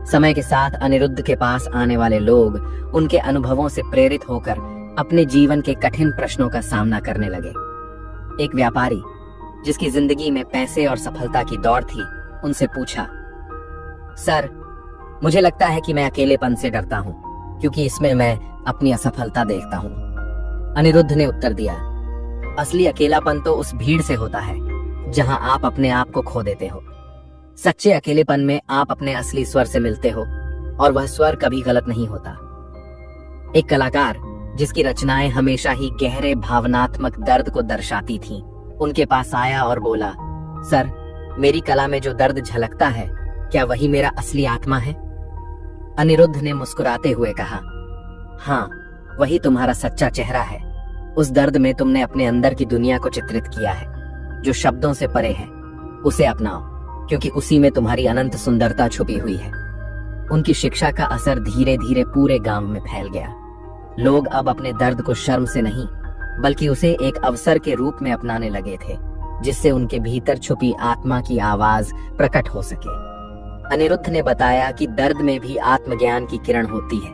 समय के साथ अनिरुद्ध के पास आने वाले लोग उनके अनुभवों से प्रेरित होकर अपने जीवन के कठिन प्रश्नों का सामना करने लगे। एक व्यापारी जिसकी जिंदगी में पैसे और सफलता की दौड़ थी, उनसे पूछा, सर, मुझे लगता है कि मैं अकेलेपन से डरता हूँ क्योंकि इसमें मैं अपनी असफलता देखता हूँ। अनिरुद्ध ने उत्तर दिया, असली अकेलापन तो उस भीड़ से होता है जहां आप अपने आप को खो देते हो। सच्चे अकेलेपन में आप अपने असली स्वर से मिलते हो और वह स्वर कभी गलत नहीं होता। एक कलाकार जिसकी रचनाएं हमेशा ही गहरे भावनात्मक दर्द को दर्शाती थीं, उनके पास आया और बोला, सर, मेरी कला में जो दर्द झलकता है, क्या वही मेरा असली आत्मा है? अनिरुद्ध ने मुस्कुराते हुए कहा, हाँ, वही तुम्हारा सच्चा चेहरा है। उस दर्द में तुमने अपने अंदर की दुनिया को चित्रित किया है, जो शब्दों से परे है। उसे अपनाओ, क्योंकि उसी में तुम्हारी अनंत सुंदरता छुपी हुई है। उनकी शिक्षा का असर धीरे धीरे पूरे गांव में फैल गया। लोग अब अपने दर्द को शर्म से नहीं, बल्कि उसे एक अवसर के रूप में अपनाने लगे थे, जिससे उनके भीतर छुपी आत्मा की आवाज प्रकट हो सके। अनिरुद्ध ने बताया कि दर्द में भी आत्मज्ञान की किरण होती है,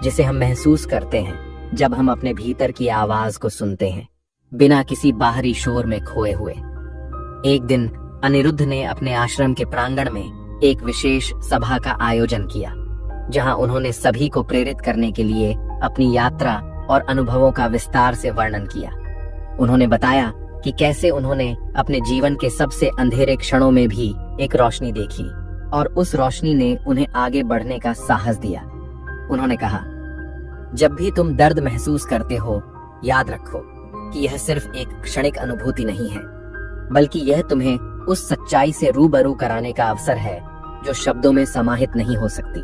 जिसे हम महसूस करते हैं जब हम अपने भीतर की आवाज को सुनते हैं, बिना किसी बाहरी शोर में खोए हुए। एक दिन अनिरुद्ध ने अपने आश्रम के प्रांगण में एक विशेष सभा का आयोजन किया, जहां उन्होंने सभी को प्रेरित करने के लिए अपनी यात्रा और अनुभवों का विस्तार से वर्णन किया। उन्होंने बताया कि कैसे उन्होंने अपने जीवन के सबसे अंधेरे क्षणों में भी एक रोशनी देखी, और उस रोशनी ने उन्हें आगे बढ़ने का साहस दिया। उन्होंने कहा, जब भी तुम दर्द महसूस करते हो, याद रखो कि यह सिर्फ एक क्षणिक अनुभूति नहीं है, बल्कि यह तुम्हें उस सच्चाई से रूबरू कराने का अवसर है जो शब्दों में समाहित नहीं हो सकती।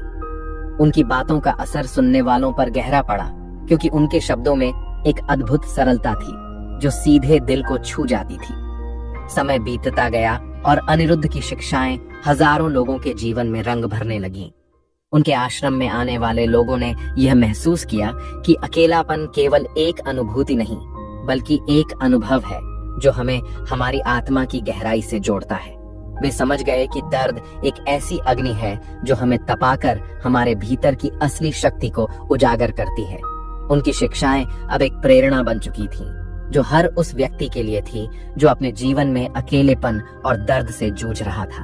उनकी बातों का असर सुनने वालों पर गहरा पड़ा, क्योंकि उनके शब्दों में एक अद्भुत सरलता थी जो सीधे दिल को छू जाती थी। समय बीतता गया और अनिरुद्ध की शिक्षाएं हजारों लोगों के जीवन में रंग भरने लगीं। उनके आश्रम में आने वाले लोगों ने यह महसूस किया कि अकेलापन केवल एक अनुभूति नहीं, बल्कि एक अनुभव है जो हमें हमारी आत्मा की गहराई से जोड़ता है। वे समझ गए कि दर्द एक ऐसी अग्नि है जो हमें तपाकर हमारे भीतर की असली शक्ति को उजागर करती है। उनकी शिक्षाएं अब एक प्रेरणा बन चुकी थीं, जो हर उस व्यक्ति के लिए थी जो अपने जीवन में अकेलेपन और दर्द से जूझ रहा था।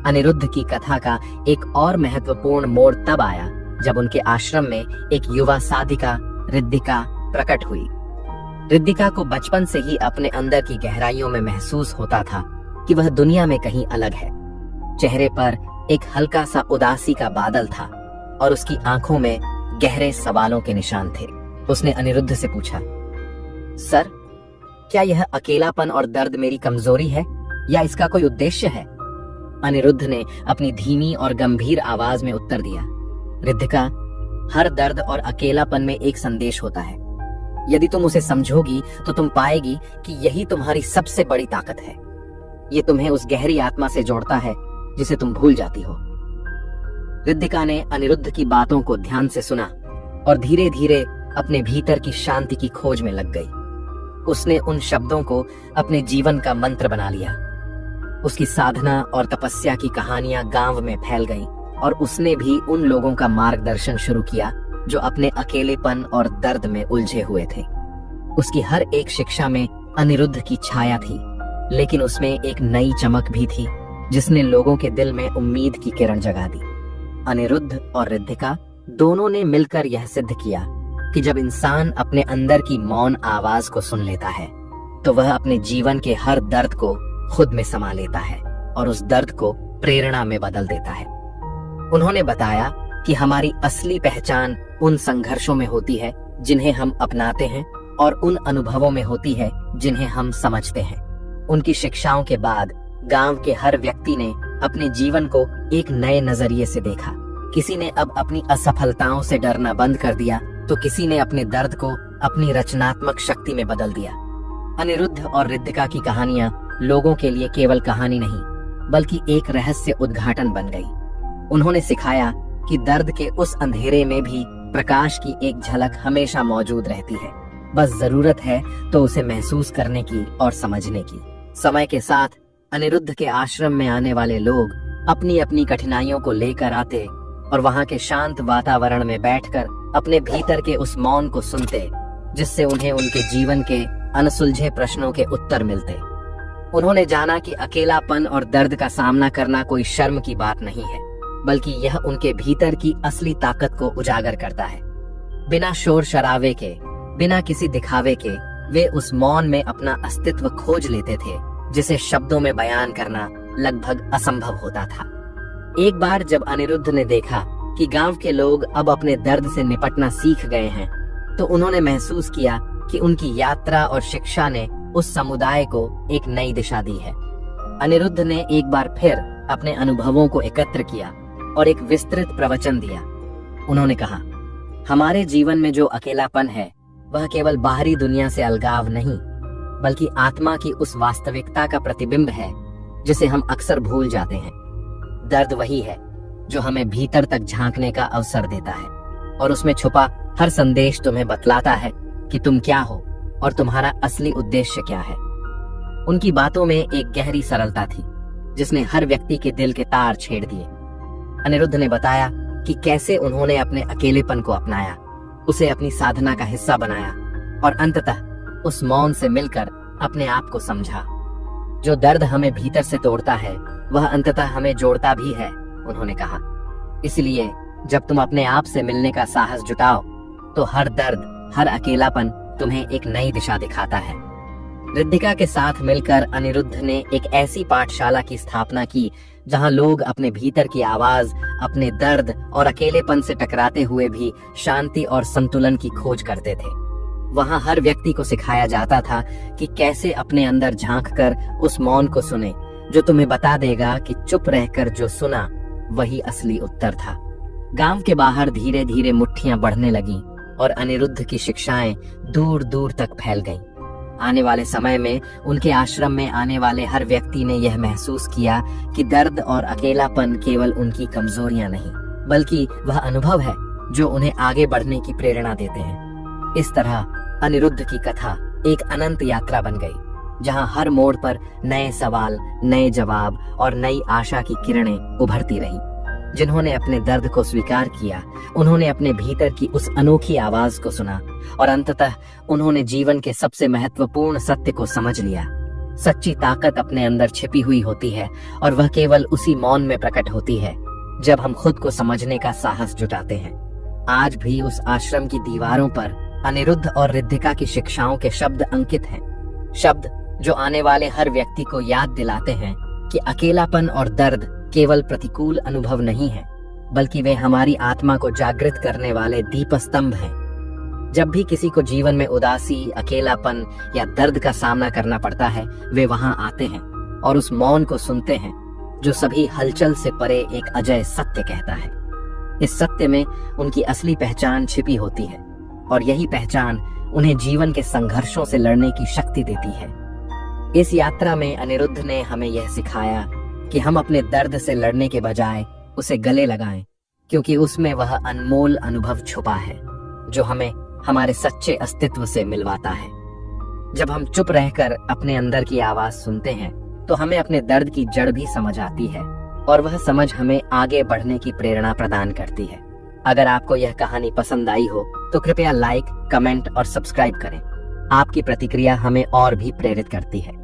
अनिरुद्ध की कथा का एक और महत्वपूर्ण मोड़ तब आया जब उनके आश्रम में एक युवा साधिका रिद्धिका प्रकट हुई। रिद्धिका को बचपन से ही अपने अंदर की गहराइयों में महसूस होता था कि वह दुनिया में कहीं अलग है। चेहरे पर एक हल्का सा उदासी का बादल था और उसकी आंखों में गहरे सवालों के निशान थे। उसने अनिरुद्ध से पूछा, सर, क्या यह अकेलापन और दर्द मेरी कमजोरी है या इसका कोई उद्देश्य है? अनिरुद्ध ने अपनी धीमी और गंभीर आवाज में उत्तर दिया, रिद्धिका, हर दर्द और अकेलापन में एक संदेश होता है। यदि तुम उसे समझोगी तो तुम पाएगी कि यही तुम्हारी सबसे बड़ी ताकत है। ये तुम्हें उस गहरी आत्मा से जोड़ता है जिसे तुम भूल जाती हो। रिद्धिका ने अनिरुद्ध की बातों को ध्यान से सुना और धीरे धीरे अपने भीतर की शांति की खोज में लग गई। उसने उन शब्दों को अपने जीवन का मंत्र बना लिया। उसकी साधना और तपस्या की कहानियां गांव में फैल गईं और उसने भी उन लोगों का मार्गदर्शन शुरू किया जो अपने अकेलेपन और दर्द में उलझे हुए थे। उसकी हर एक शिक्षा में अनिरुद्ध की छाया थी, लेकिन उसमें एक नई चमक भी थी जिसने लोगों के दिल में उम्मीद की किरण जगा दी। अनिरुद्ध और रिद्धिका दोनों ने मिलकर यह सिद्ध किया कि जब इंसान अपने अंदर की मौन आवाज को सुन लेता है, तो वह अपने जीवन के हर दर्द को खुद में समा लेता है और उस दर्द को प्रेरणा में बदल देता है। उन्होंने बताया कि हमारी असली पहचान उन संघर्षों में होती है जिन्हें हम अपनाते हैं और उन अनुभवों में होती है जिन्हें हम समझते हैं। उनकी शिक्षाओं के बाद गांव के हर व्यक्ति ने अपने जीवन को एक नए नजरिए से देखा। किसी ने अब अपनी असफलताओं से डरना बंद कर दिया, तो किसी ने अपने दर्द को अपनी रचनात्मक शक्ति में बदल दिया। अनिरुद्ध और रिद्धिका की कहानियां लोगों के लिए केवल कहानी नहीं, बल्कि एक रहस्य उद्घाटन बन गई। उन्होंने सिखाया कि दर्द के उस अंधेरे में भी प्रकाश की एक झलक हमेशा मौजूद रहती है। बस जरूरत है तो उसे महसूस करने की और समझने की। समय के साथ अनिरुद्ध के आश्रम में आने वाले लोग अपनी अपनी कठिनाइयों को लेकर आते और वहां के शांत वातावरण में बैठकर अपने भीतर के उस मौन को सुनते, जिससे उन्हें उनके जीवन के अनसुलझे प्रश्नों के उत्तर मिलते। उन्होंने जाना कि अकेलापन और दर्द का सामना करना कोई शर्म की बात नहीं है, बल्कि यह उनके भीतर की असली ताकत को उजागर करता है। बिना शोर शराबे के, बिना किसी दिखावे के, वे उस मौन में अपना अस्तित्व खोज लेते थे, जिसे शब्दों में बयान करना लगभग असंभव होता था। एक बार जब अनिरुद्ध ने देखा कि गांव के लोग अब अपने दर्द से निपटना सीख गए हैं, तो उन्होंने महसूस किया कि उनकी यात्रा और शिक्षा ने उस समुदाय को एक नई दिशा दी है। अनिरुद्ध ने एक बार फिर अपने अनुभवों को एकत्र किया और एक विस्तृत प्रवचन दिया, उन्होंने कहा, हमारे जीवन में जो अकेलापन है वह केवल बाहरी दुनिया से अलगाव नहीं, बल्कि आत्मा की उस वास्तविकता का प्रतिबिंब है जिसे हम अक्सर भूल जाते हैं। दर्द वही है जो हमें भीतर तक झांकने का अवसर देता है और उसमें छुपा हर संदेश तुम्हें बतलाता है कि तुम क्या हो और तुम्हारा असली उद्देश्य क्या है। उनकी बातों में एक गहरी सरलता थी जिसने हर व्यक्ति के दिल के तार छेड़ दिए। अनिरुद्ध ने बताया कि कैसे उन्होंने अपने अकेलेपन को अपनाया, उसे अपनी साधना का हिस्सा बनाया और अंततः उस मौन से मिलकर अपने आप को समझा। जो दर्द हमें भीतर से तोड़ता है वह अंततः हमें जोड़ता भी है, उन्होंने कहा। इसलिए जब तुम अपने आप से मिलने का साहस जुटाओ तो हर दर्द, हर अकेलापन तुम्हें एक नई दिशा दिखाता है। रिद्धिका के साथ मिलकर अनिरुद्ध ने एक ऐसी पाठशाला की स्थापना की जहां लोग अपने भीतर की आवाज, अपने दर्द और अकेलेपन से टकराते हुए भी शांति और संतुलन की खोज करते थे। वहां हर व्यक्ति को सिखाया जाता था कि कैसे अपने अंदर झांककर उस मौन को सुने जो तुम्हें बता देगा कि चुप रहकर जो सुना वही असली उत्तर था। गांव के बाहर धीरे धीरे मुट्ठियां बढ़ने लगीं और अनिरुद्ध की शिक्षाएं दूर दूर तक फैल गईं। आने वाले समय में उनके आश्रम में आने वाले हर व्यक्ति ने यह महसूस किया कि दर्द और अकेलापन केवल उनकी कमजोरियां नहीं, बल्कि वह अनुभव है जो उन्हें आगे बढ़ने की प्रेरणा देते हैं। इस तरह अनिरुद्ध की कथा एक अनंत यात्रा बन गई, जहां हर मोड़ पर नए सवाल, नए जवाब और नई आशा की किरणें उभरती रहीं। जिन्होंने अपने दर्द को स्वीकार किया, उन्होंने अपने भीतर की उस अनोखी आवाज को सुना और अंततः उन्होंने जीवन के सबसे महत्वपूर्ण सत्य को समझ लिया। सच्ची ताकत अपने अंदर छिपी हुई होती है और वह केवल उसी मौन में प्रकट होती है जब हम खुद को समझने का साहस जुटाते हैं। आज भी उस आश्रम की दीवारों पर अनिरुद्ध और रिद्धिका की शिक्षाओं के शब्द अंकित हैं, शब्द जो आने वाले हर व्यक्ति को याद दिलाते हैं कि अकेलापन और दर्द केवल प्रतिकूल अनुभव नहीं है, बल्कि वे हमारी आत्मा को जागृत करने वाले दीपस्तंभ हैं। जब भी किसी को जीवन में उदासी, अकेलापन या दर्द का सामना करना पड़ता है, वे वहां आते हैं और उस मौन को सुनते हैं जो सभी हलचल से परे एक अजय सत्य कहता है। इस सत्य में उनकी असली पहचान छिपी होती है और यही पहचान उन्हें जीवन के संघर्षों से लड़ने की शक्ति देती है। इस यात्रा में अनिरुद्ध ने हमें यह सिखाया कि हम अपने दर्द से लड़ने के बजाय उसे गले लगाएं, क्योंकि उसमें वह अनमोल अनुभव छुपा है जो हमें हमारे सच्चे अस्तित्व से मिलवाता है। जब हम चुप रहकर अपने अंदर की आवाज सुनते हैं तो हमें अपने दर्द की जड़ भी समझ आती है और वह समझ हमें आगे बढ़ने की प्रेरणा प्रदान करती है। अगर आपको यह कहानी पसंद आई हो तो कृपया लाइक, कमेंट और सब्सक्राइब करें। आपकी प्रतिक्रिया हमें और भी प्रेरित करती है।